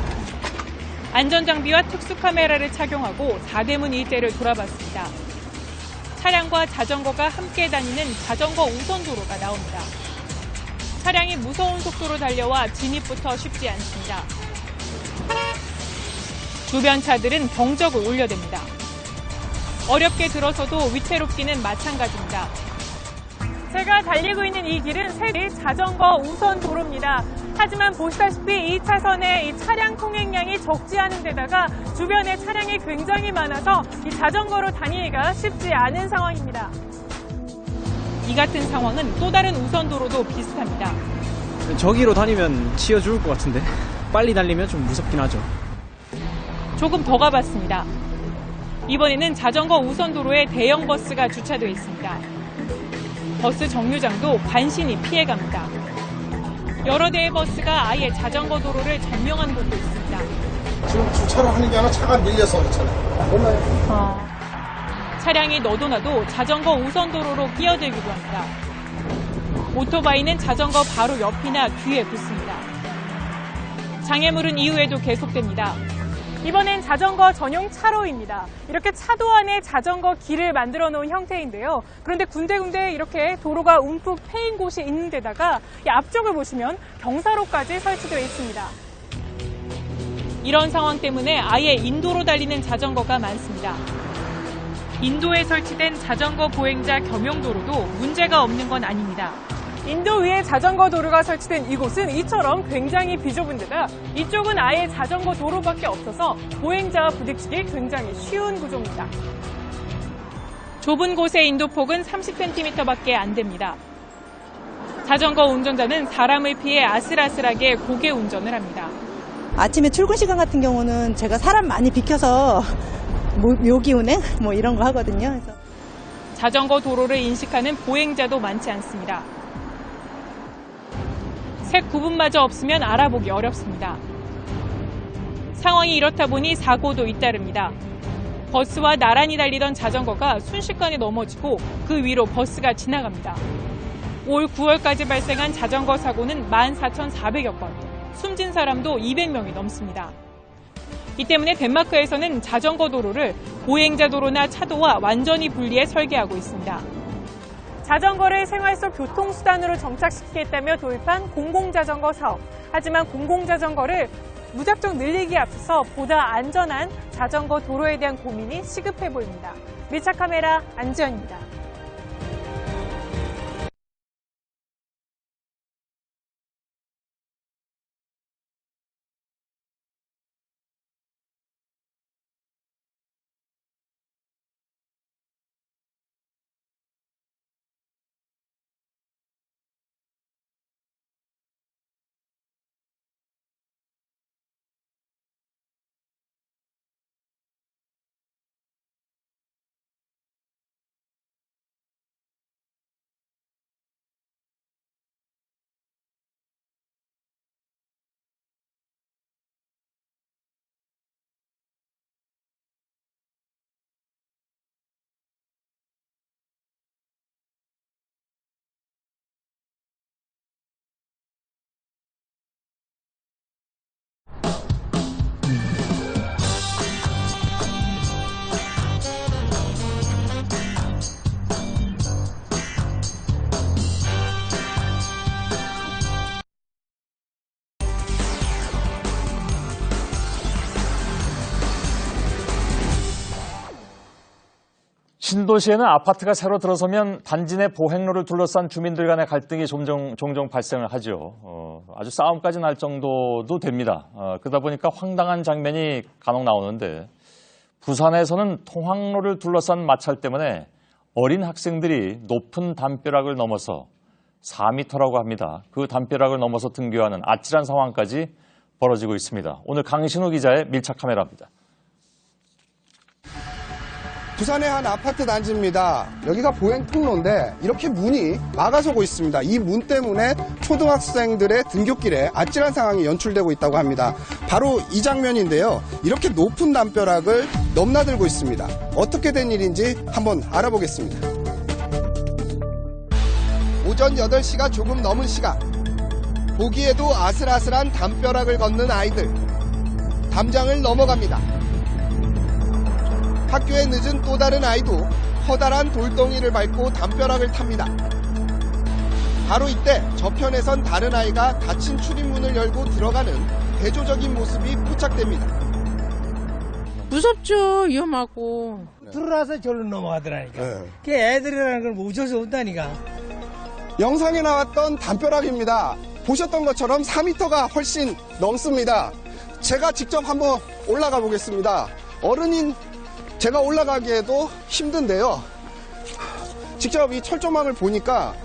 Speaker 11: 안전장비와 특수카메라를 착용하고 4대문 일대를 돌아봤습니다. 차량과 자전거가 함께 다니는 자전거 우선도로가 나옵니다. 차량이 무서운 속도로 달려와 진입부터 쉽지 않습니다. 주변 차들은 경적을 울려댑니다. 어렵게 들어서도 위태롭기는 마찬가지입니다. 제가 달리고 있는 이 길은 세계 자전거 우선 도로입니다. 하지만 보시다시피 이 차선에 이 차량 통행량이 적지 않은 데다가 주변에 차량이 굉장히 많아서 이 자전거로 다니기가 쉽지 않은 상황입니다. 이 같은 상황은 또 다른 우선 도로도 비슷합니다.
Speaker 24: 저기로 다니면 치여 죽을 것 같은데 빨리 달리면 좀 무섭긴 하죠.
Speaker 11: 조금 더 가봤습니다. 이번에는 자전거 우선 도로에 대형 버스가 주차되어 있습니다. 버스 정류장도 간신히 피해갑니다. 여러 대의 버스가 아예 자전거 도로를 점령한 곳도 있습니다.
Speaker 5: 지금 주차를 하는 게 아니라 차가 밀려서 그렇잖아요.
Speaker 11: 차량이 너도나도 자전거 우선 도로로 끼어들기도 합니다. 오토바이는 자전거 바로 옆이나 뒤에 붙습니다. 장애물은 이후에도 계속됩니다. 이번엔 자전거 전용 차로입니다. 이렇게 차도 안에 자전거 길을 만들어 놓은 형태인데요. 그런데 군데군데 이렇게 도로가 움푹 패인 곳이 있는 데다가 이 앞쪽을 보시면 경사로까지 설치되어 있습니다. 이런 상황 때문에 아예 인도로 달리는 자전거가 많습니다. 인도에 설치된 자전거 보행자 겸용도로도 문제가 없는 건 아닙니다. 인도 위에 자전거 도로가 설치된 이곳은 이처럼 굉장히 비좁은 데다 이쪽은 아예 자전거 도로밖에 없어서 보행자와 부딪히기 굉장히 쉬운 구조입니다. 좁은 곳의 인도폭은 30cm밖에 안 됩니다. 자전거 운전자는 사람을 피해 아슬아슬하게 고개 운전을 합니다.
Speaker 16: 아침에 출근 시간 같은 경우는 제가 사람 많이 비켜서 묘기 운행 이런 거 하거든요. 그래서.
Speaker 11: 자전거 도로를 인식하는 보행자도 많지 않습니다. 색 구분마저 없으면 알아보기 어렵습니다. 상황이 이렇다 보니 사고도 잇따릅니다. 버스와 나란히 달리던 자전거가 순식간에 넘어지고 그 위로 버스가 지나갑니다. 올 9월까지 발생한 자전거 사고는 14,400여 건, 숨진 사람도 200명이 넘습니다. 이 때문에 덴마크에서는 자전거 도로를 보행자 도로나 차도와 완전히 분리해 설계하고 있습니다. 자전거를 생활 속 교통수단으로 정착시키겠다며 도입한 공공자전거 사업. 하지만 공공자전거를 무작정 늘리기에 앞서서 보다 안전한 자전거 도로에 대한 고민이 시급해 보입니다. 밀착 카메라 안지연입니다.
Speaker 3: 신도시에는 아파트가 새로 들어서면 단지 내 보행로를 둘러싼 주민들 간의 갈등이 종종 발생을 하죠. 아주 싸움까지 날 정도도 됩니다. 그러다 보니까 황당한 장면이 간혹 나오는데 부산에서는 통학로를 둘러싼 마찰 때문에 어린 학생들이 높은 담벼락을 넘어서 4m라고 합니다. 그 담벼락을 넘어서 등교하는 아찔한 상황까지 벌어지고 있습니다. 오늘 강신우 기자의 밀착 카메라입니다.
Speaker 4: 부산의 한 아파트 단지입니다. 여기가 보행 통로인데 이렇게 문이 막아서고 있습니다. 이 문 때문에 초등학생들의 등굣길에 아찔한 상황이 연출되고 있다고 합니다. 바로 이 장면인데요. 이렇게 높은 담벼락을 넘나들고 있습니다. 어떻게 된 일인지 한번 알아보겠습니다. 오전 8시가 조금 넘은 시각. 보기에도 아슬아슬한 담벼락을 걷는 아이들. 담장을 넘어갑니다. 학교에 늦은 또 다른 아이도 커다란 돌덩이를 밟고 담벼락을 탑니다. 바로 이때 저편에선 다른 아이가 닫힌 출입문을 열고 들어가는 대조적인 모습이 포착됩니다.
Speaker 18: 무섭죠. 위험하고.
Speaker 19: 들어와서 절로 넘어가더라니까. 그 애들이라는 걸 어쩔 수 없다니까.
Speaker 4: 영상에 나왔던 담벼락입니다. 보셨던 것처럼 4m가 훨씬 넘습니다. 제가 직접 한번 올라가 보겠습니다. 어른인 제가 올라가기에도 힘든데요. 직접 이 철조망을 보니까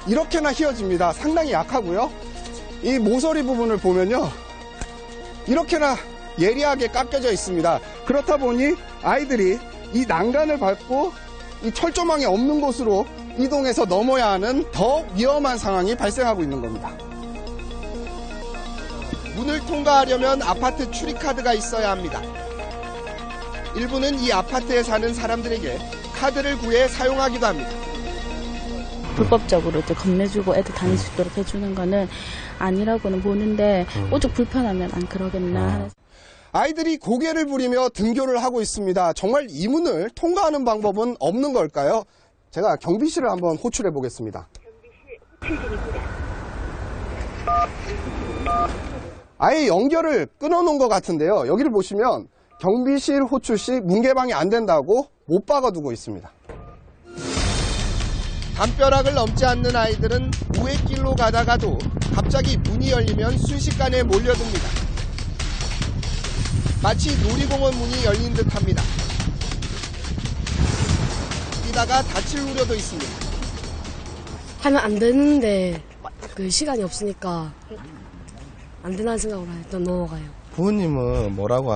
Speaker 4: 이렇게나 휘어집니다. 상당히 약하고요. 이 모서리 부분을 보면요. 이렇게나 예리하게 깎여져 있습니다. 그렇다 보니 아이들이 이 난간을 밟고 이 철조망이 없는 곳으로 이동해서 넘어야 하는 더 위험한 상황이 발생하고 있는 겁니다. 문을 통과하려면 아파트 출입카드가 있어야 합니다. 일부는 이 아파트에 사는 사람들에게 카드를 구해 사용하기도 합니다.
Speaker 20: 불법적으로 겁내주고 애들 다닐 수 있도록 해주는 거는 아니라고는 보는데 오죽 불편하면 안 그러겠나.
Speaker 4: 아이들이 고개를 부리며 등교를 하고 있습니다. 정말 이 문을 통과하는 방법은 없는 걸까요? 제가 경비실을 한번 호출해 보겠습니다. 아예 연결을 끊어놓은 것 같은데요. 여기를 보시면 경비실 호출 시 문 개방이 안 된다고 못 박아두고 있습니다. 담벼락을 넘지 않는 아이들은 우회길로 가다가도 갑자기 문이 열리면 순식간에 몰려듭니다. 마치 놀이공원 문이 열린 듯합니다. 뛰다가 다칠 우려도 있습니다.
Speaker 21: 하면 안 되는데 그 시간이 없으니까 안 된다는 생각으로 일단 넘어가요.
Speaker 4: 부모님은 뭐라고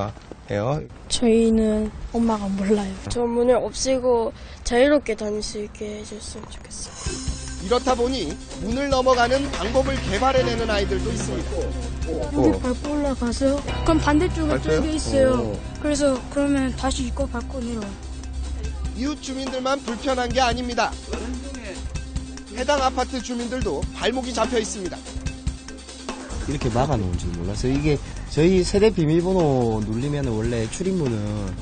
Speaker 4: 해요?
Speaker 20: 저희는 엄마가 몰라요.
Speaker 21: 저 문을 없애고 자유롭게 다닐 수 있게 해줬으면 좋겠어요.
Speaker 4: 이렇다 보니 문을 넘어가는 방법을 개발해내는 아이들도 있습니다.
Speaker 1: 여기 밟고 올라가서요? 그럼 반대쪽에 뚫려 있어요. 그래서 그러면 다시 이거 밟고 내려와요.
Speaker 4: 이웃 주민들만 불편한 게 아닙니다. 해당 아파트 주민들도 발목이 잡혀 있습니다.
Speaker 8: 이렇게 막아놓은 줄 몰랐어요. 이게 저희 세대 비밀번호 누르면 원래 출입문은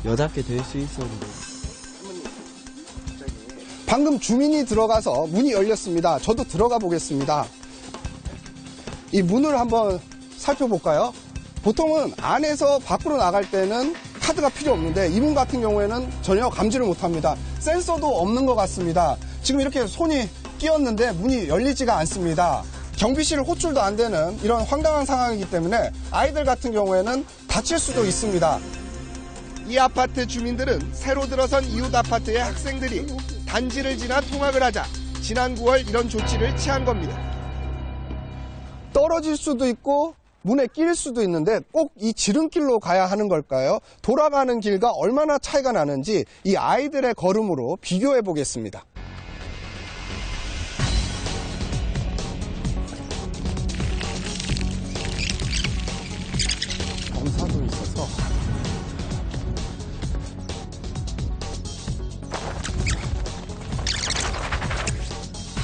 Speaker 8: 8개 될 수 있었는데.
Speaker 4: 방금 주민이 들어가서 문이 열렸습니다. 저도 들어가 보겠습니다. 이 문을 한번 살펴볼까요? 보통은 안에서 밖으로 나갈 때는 카드가 필요 없는데 이 문 같은 경우에는 전혀 감지를 못합니다. 센서도 없는 것 같습니다. 지금 이렇게 손이 끼었는데 문이 열리지가 않습니다. 경비실 호출도 안 되는 이런 황당한 상황이기 때문에 아이들 같은 경우에는 다칠 수도 있습니다. 이 아파트 주민들은 새로 들어선 이웃 아파트의 학생들이 단지를 지나 통학을 하자 지난 9월 이런 조치를 취한 겁니다. 떨어질 수도 있고 문에 끼일 수도 있는데 꼭 이 지름길로 가야 하는 걸까요? 돌아가는 길과 얼마나 차이가 나는지 이 아이들의 걸음으로 비교해 보겠습니다. 검사도 있어서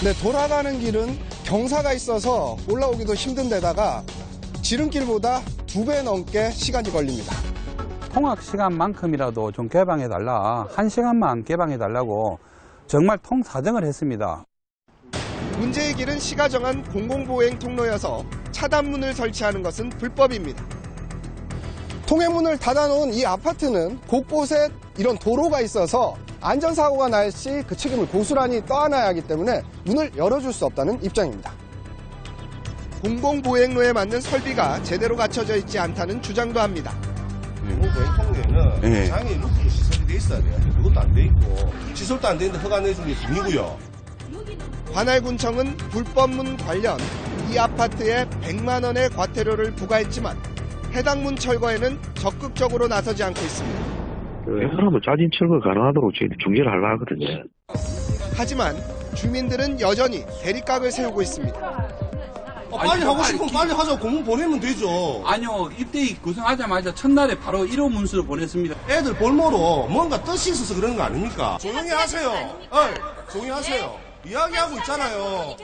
Speaker 4: 네, 돌아가는 길은 경사가 있어서 올라오기도 힘든 데다가 지름길보다 2배 넘게 시간이 걸립니다.
Speaker 9: 통학 시간만큼이라도 좀 개방해달라, 1시간만 개방해달라고 정말 통사정을 했습니다.
Speaker 4: 문제의 길은 시가 정한 공공보행 통로여서 차단문을 설치하는 것은 불법입니다. 통행문을 닫아놓은 이 아파트는 곳곳에 이런 도로가 있어서 안전사고가 날 시 그 책임을 고스란히 떠안아야 하기 때문에 문을 열어줄 수 없다는 입장입니다. 공공보행로에 맞는 설비가 제대로 갖춰져 있지 않다는 주장도 합니다.
Speaker 5: 공공보행 통로에는 장애 루트로 시설이 돼 있어야 돼요. 그것도 안 돼 있고 시설도 안 되는데 허가 내주는 게 돈이고요.
Speaker 4: 관할군청은 불법문 관련 이 아파트에 100만 원의 과태료를 부과했지만 해당 문 철거에는 적극적으로 나서지 않고 있습니다.
Speaker 18: 웬만하면 짜진 철거 가능하도록 중재를 하려고 하거든요.
Speaker 4: 하지만 주민들은 여전히 대립각을 세우고 있습니다.
Speaker 5: 빨리 하고 싶으면 빨리 하자고 공문 보내면 되죠.
Speaker 22: 아니요, 입대기 구성하자마자 첫날에 바로 1호 문서를 보냈습니다.
Speaker 5: 애들 볼모로 뭔가 뜻이 있어서 그런 거 아닙니까? 조용히 하세요. 조용히 하세요. 이야기하고 있잖아요.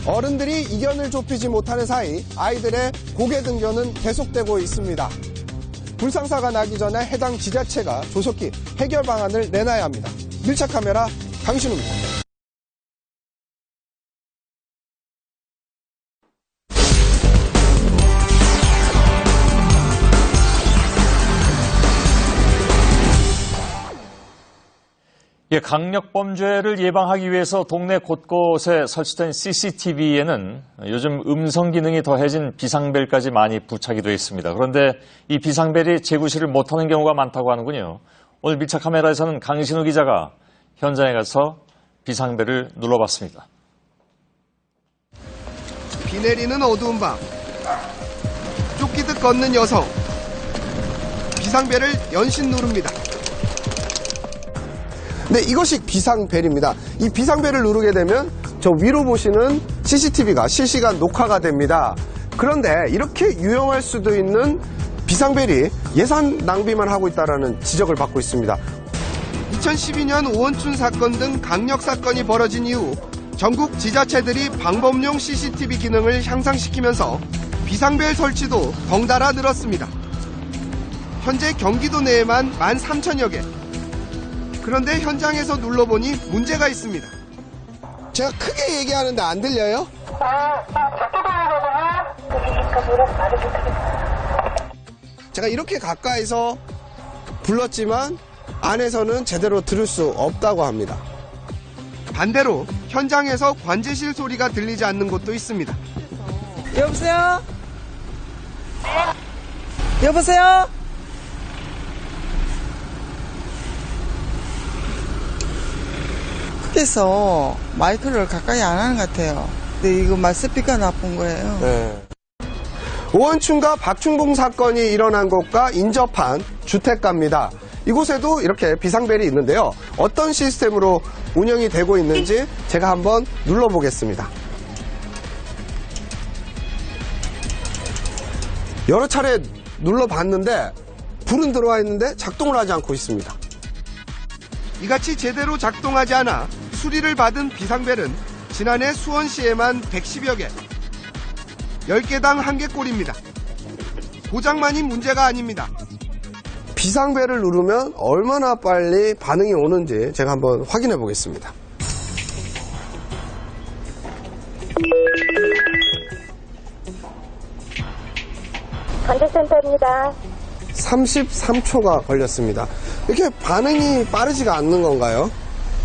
Speaker 4: 어른들이 이견을 좁히지 못하는 사이 아이들의 고개 등교는 계속되고 있습니다. 불상사가 나기 전에 해당 지자체가 조속히 해결 방안을 내놔야 합니다. 밀착 카메라 강신우입니다.
Speaker 3: 강력범죄를 예방하기 위해서 동네 곳곳에 설치된 CCTV에는 요즘 음성 기능이 더해진 비상벨까지 많이 부착이 되어 있습니다. 그런데 이 비상벨이 재구시를 못하는 경우가 많다고 하는군요. 오늘 밀착 카메라에서는 강신우 기자가 현장에 가서 비상벨을 눌러봤습니다.
Speaker 4: 비 내리는 어두운 밤, 쫓기듯 걷는 여성, 비상벨을 연신 누릅니다. 네, 이것이 비상벨입니다. 이 비상벨을 누르게 되면 저 위로 보시는 CCTV가 실시간 녹화가 됩니다. 그런데 이렇게 유용할 수도 있는 비상벨이 예산 낭비만 하고 있다는 지적을 받고 있습니다. 2012년 오원춘 사건 등 강력 사건이 벌어진 이후 전국 지자체들이 방범용 CCTV 기능을 향상시키면서 비상벨 설치도 덩달아 늘었습니다. 현재 경기도 내에만 13,000여 개. 그런데 현장에서 눌러보니 문제가 있습니다. 제가 크게 얘기하는데 안 들려요? 제가 이렇게 가까이서 불렀지만 안에서는 제대로 들을 수 없다고 합니다. 반대로 현장에서 관제실 소리가 들리지 않는 곳도 있습니다.
Speaker 23: 여보세요? 여보세요? 밖에서 마이크를 가까이 안 하는 것 같아요. 근데 이거 스피커 나쁜 거예요.
Speaker 4: 네. 오원춘과 박충봉 사건이 일어난 곳과 인접한 주택가입니다. 이곳에도 이렇게 비상벨이 있는데요. 어떤 시스템으로 운영이 되고 있는지 제가 한번 눌러보겠습니다. 여러 차례 눌러봤는데 불은 들어와 있는데 작동을 하지 않고 있습니다. 이같이 제대로 작동하지 않아 수리를 받은 비상벨은 지난해 수원시에만 110여 개, 10개당 1개꼴입니다. 고장만이 문제가 아닙니다. 비상벨을 누르면 얼마나 빨리 반응이 오는지 제가 한번 확인해 보겠습니다.
Speaker 2: 관제센터입니다.
Speaker 4: 33초가 걸렸습니다. 이렇게 반응이 빠르지가 않는 건가요?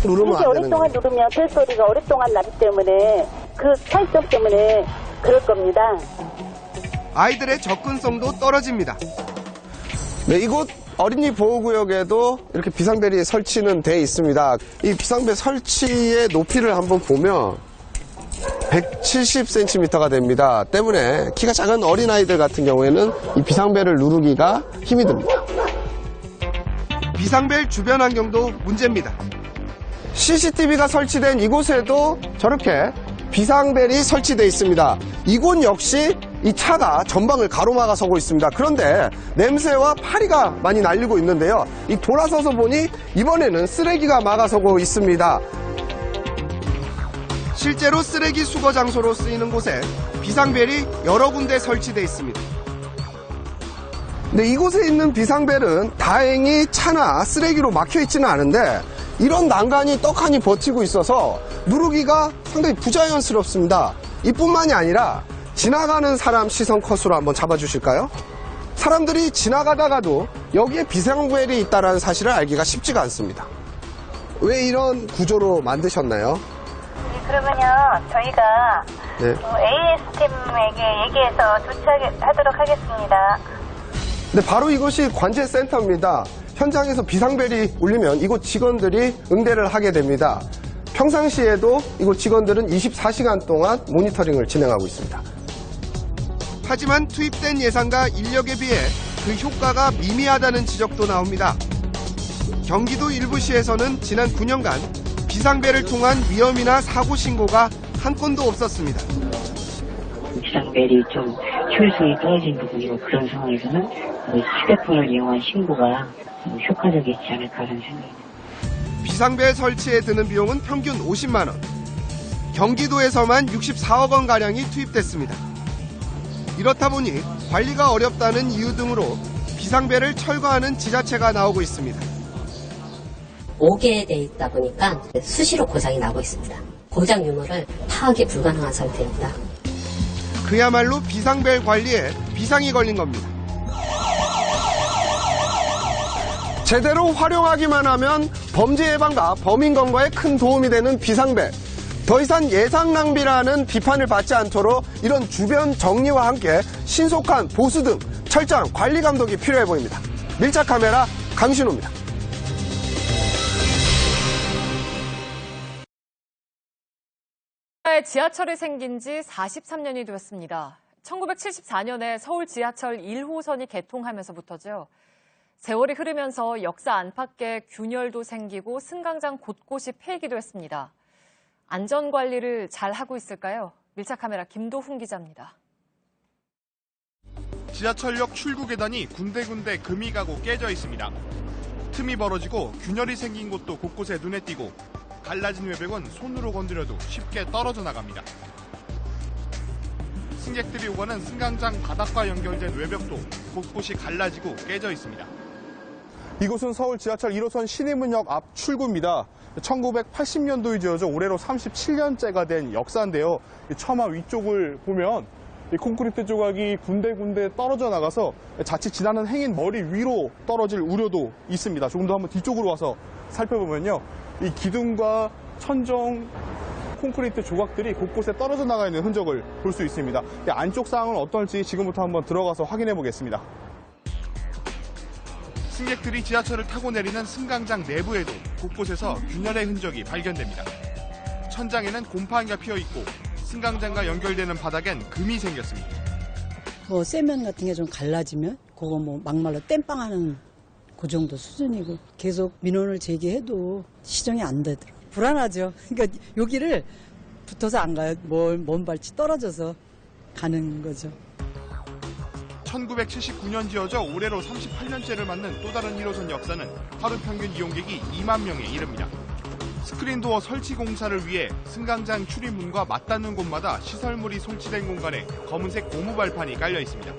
Speaker 4: 누르면
Speaker 2: 이렇게
Speaker 4: 안 되는
Speaker 2: 오랫동안
Speaker 4: 거예요?
Speaker 2: 누르면 벨소리가 오랫동안 나기 때문에 그 차이점 때문에 그럴 겁니다.
Speaker 4: 아이들의 접근성도 떨어집니다. 네, 이곳 어린이 보호구역에도 이렇게 비상벨이 설치는 돼 있습니다. 이 비상벨 설치의 높이를 한번 보면 170cm가 됩니다. 때문에 키가 작은 어린아이들 같은 경우에는 이 비상벨을 누르기가 힘이 듭니다. 비상벨 주변 환경도 문제입니다. CCTV가 설치된 이곳에도 저렇게 비상벨이 설치되어 있습니다. 이곳 역시 이 차가 전방을 가로막아서고 있습니다. 그런데 냄새와 파리가 많이 날리고 있는데요. 이 돌아서서 보니 이번에는 쓰레기가 막아서고 있습니다. 실제로 쓰레기 수거 장소로 쓰이는 곳에 비상벨이 여러 군데 설치되어 있습니다. 근데 이곳에 있는 비상벨은 다행히 차나 쓰레기로 막혀 있지는 않은데 이런 난간이 떡하니 버티고 있어서 누르기가 상당히 부자연스럽습니다. 이뿐만이 아니라 지나가는 사람 시선 컷으로 한번 잡아주실까요? 사람들이 지나가다가도 여기에 비상벨이 있다는 사실을 알기가 쉽지가 않습니다. 왜 이런 구조로 만드셨나요?
Speaker 2: 그러면요, 저희가
Speaker 4: 네.
Speaker 2: AS팀에게 얘기해서 조치하도록 하겠습니다.
Speaker 4: 네, 바로 이곳이 관제센터입니다. 현장에서 비상벨이 울리면 이곳 직원들이 응대를 하게 됩니다. 평상시에도 이곳 직원들은 24시간 동안 모니터링을 진행하고 있습니다. 하지만 투입된 예산과 인력에 비해 그 효과가 미미하다는 지적도 나옵니다. 경기도 일부 시에서는 지난 9년간 비상벨을 통한 위험이나 사고 신고가 한 건도 없었습니다.
Speaker 10: 비상벨이 좀 효율성이 떨어진 부분이고 그런 상황에서는 휴대폰을 이용한 신고가 효과적이지 않을까라는 생각입니다.
Speaker 4: 비상벨 설치에 드는 비용은 평균 50만 원. 경기도에서만 64억 원가량이 투입됐습니다. 이렇다 보니 관리가 어렵다는 이유 등으로 비상벨을 철거하는 지자체가 나오고 있습니다.
Speaker 12: 5개에 돼 있다 보니까 수시로 고장이 나고 있습니다. 고장 유무를 파악이 불가능한 상태입니다.
Speaker 4: 그야말로 비상벨 관리에 비상이 걸린 겁니다. 제대로 활용하기만 하면 범죄 예방과 범인 검거에 큰 도움이 되는 비상벨. 더 이상 예산 낭비라는 비판을 받지 않도록 이런 주변 정리와 함께 신속한 보수 등 철저한 관리 감독이 필요해 보입니다. 밀착 카메라 강신호입니다.
Speaker 15: 지하철이 생긴 지 43년이 되었습니다. 1974년에 서울 지하철 1호선이 개통하면서부터죠. 세월이 흐르면서 역사 안팎의 균열도 생기고 승강장 곳곳이 폐기도 했습니다. 안전관리를 잘 하고 있을까요? 밀착카메라 김도훈 기자입니다.
Speaker 13: 지하철역 출구 계단이 군데군데 금이 가고 깨져 있습니다. 틈이 벌어지고 균열이 생긴 곳도 곳곳에 눈에 띄고 갈라진 외벽은 손으로 건드려도 쉽게 떨어져 나갑니다. 승객들이 오가는 승강장 바닥과 연결된 외벽도 곳곳이 갈라지고 깨져 있습니다.
Speaker 17: 이곳은 서울 지하철 1호선 신의문역 앞 출구입니다. 1980년도에 지어져 올해로 37년째가 된 역사인데요. 처마 위쪽을 보면 이 콘크리트 조각이 군데군데 떨어져 나가서 자칫 지나는 행인 머리 위로 떨어질 우려도 있습니다. 조금 더 한번 뒤쪽으로 와서 살펴보면요. 이 기둥과 천정, 콘크리트 조각들이 곳곳에 떨어져 나가 있는 흔적을 볼 수 있습니다. 안쪽 상황은 어떨지 지금부터 한번 들어가서 확인해 보겠습니다.
Speaker 13: 승객들이 지하철을 타고 내리는 승강장 내부에도 곳곳에서 균열의 흔적이 발견됩니다. 천장에는 곰팡이가 피어있고 승강장과 연결되는 바닥엔 금이 생겼습니다.
Speaker 26: 그 쇠면 같은 게 좀 갈라지면 그거 뭐 막말로 땜빵하는
Speaker 6: 그 정도 수준이고 계속 민원을 제기해도 시정이 안 되더라고요. 불안하죠. 그러니까 여기를 붙어서 안 가요. 먼 발치 떨어져서 가는 거죠.
Speaker 13: 1979년 지어져 올해로 38년째를 맞는 또 다른 1호선 역사는 하루 평균 이용객이 2만 명에 이릅니다. 스크린도어 설치 공사를 위해 승강장 출입문과 맞닿는 곳마다 시설물이 설치된 공간에 검은색 고무 발판이 깔려 있습니다.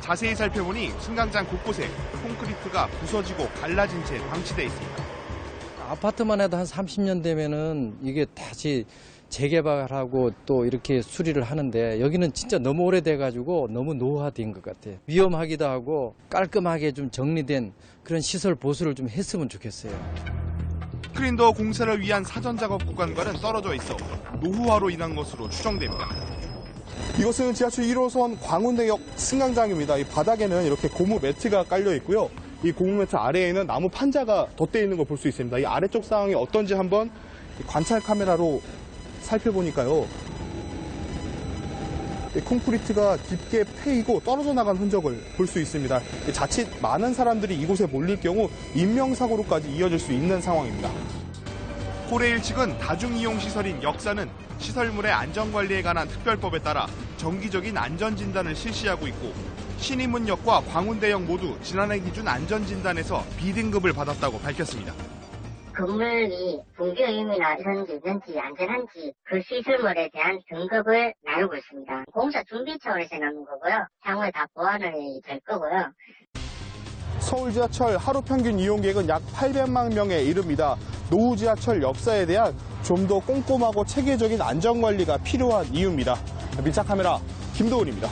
Speaker 13: 자세히 살펴보니 승강장 곳곳에 콘크리트가 부서지고 갈라진 채 방치돼 있습니다.
Speaker 7: 아파트만 해도 한 30년 되면은 이게 다시 재개발하고 또 이렇게 수리를 하는데 여기는 진짜 너무 오래돼가지고 너무 노후화된 것 같아요. 위험하기도 하고 깔끔하게 좀 정리된 그런 시설 보수를 좀 했으면 좋겠어요.
Speaker 13: 스크린도어 공사를 위한 사전 작업 구간과는 떨어져 있어 노후화로 인한 것으로 추정됩니다.
Speaker 17: 이곳은 지하철 1호선 광운대역 승강장입니다. 이 바닥에는 이렇게 고무 매트가 깔려 있고요. 이 고무 매트 아래에는 나무 판자가 덧대어 있는 걸 볼 수 있습니다. 이 아래쪽 상황이 어떤지 한번 관찰 카메라로 살펴보니까요. 콘크리트가 깊게 패이고 떨어져 나간 흔적을 볼 수 있습니다. 자칫 많은 사람들이 이곳에 몰릴 경우 인명사고로까지 이어질 수 있는 상황입니다.
Speaker 13: 코레일 측은 다중이용시설인 역사는 시설물의 안전관리에 관한 특별법에 따라 정기적인 안전진단을 실시하고 있고 신임문역과 광운대역 모두 지난해 기준 안전진단에서 B등급을 받았다고 밝혔습니다.
Speaker 14: 건물이 붕괴 의미나 이런지 있는지 안전한지 그 시설물에 대한 등급을 나누고 있습니다. 공사 준비 차원에서 나눈 거고요. 향후에 다 보완이 될 거고요.
Speaker 17: 서울 지하철 하루 평균 이용객은 약 800만 명에 이릅니다. 노후 지하철 역사에 대한 좀 더 꼼꼼하고 체계적인 안전관리가 필요한 이유입니다. 밀착 카메라 김도훈입니다.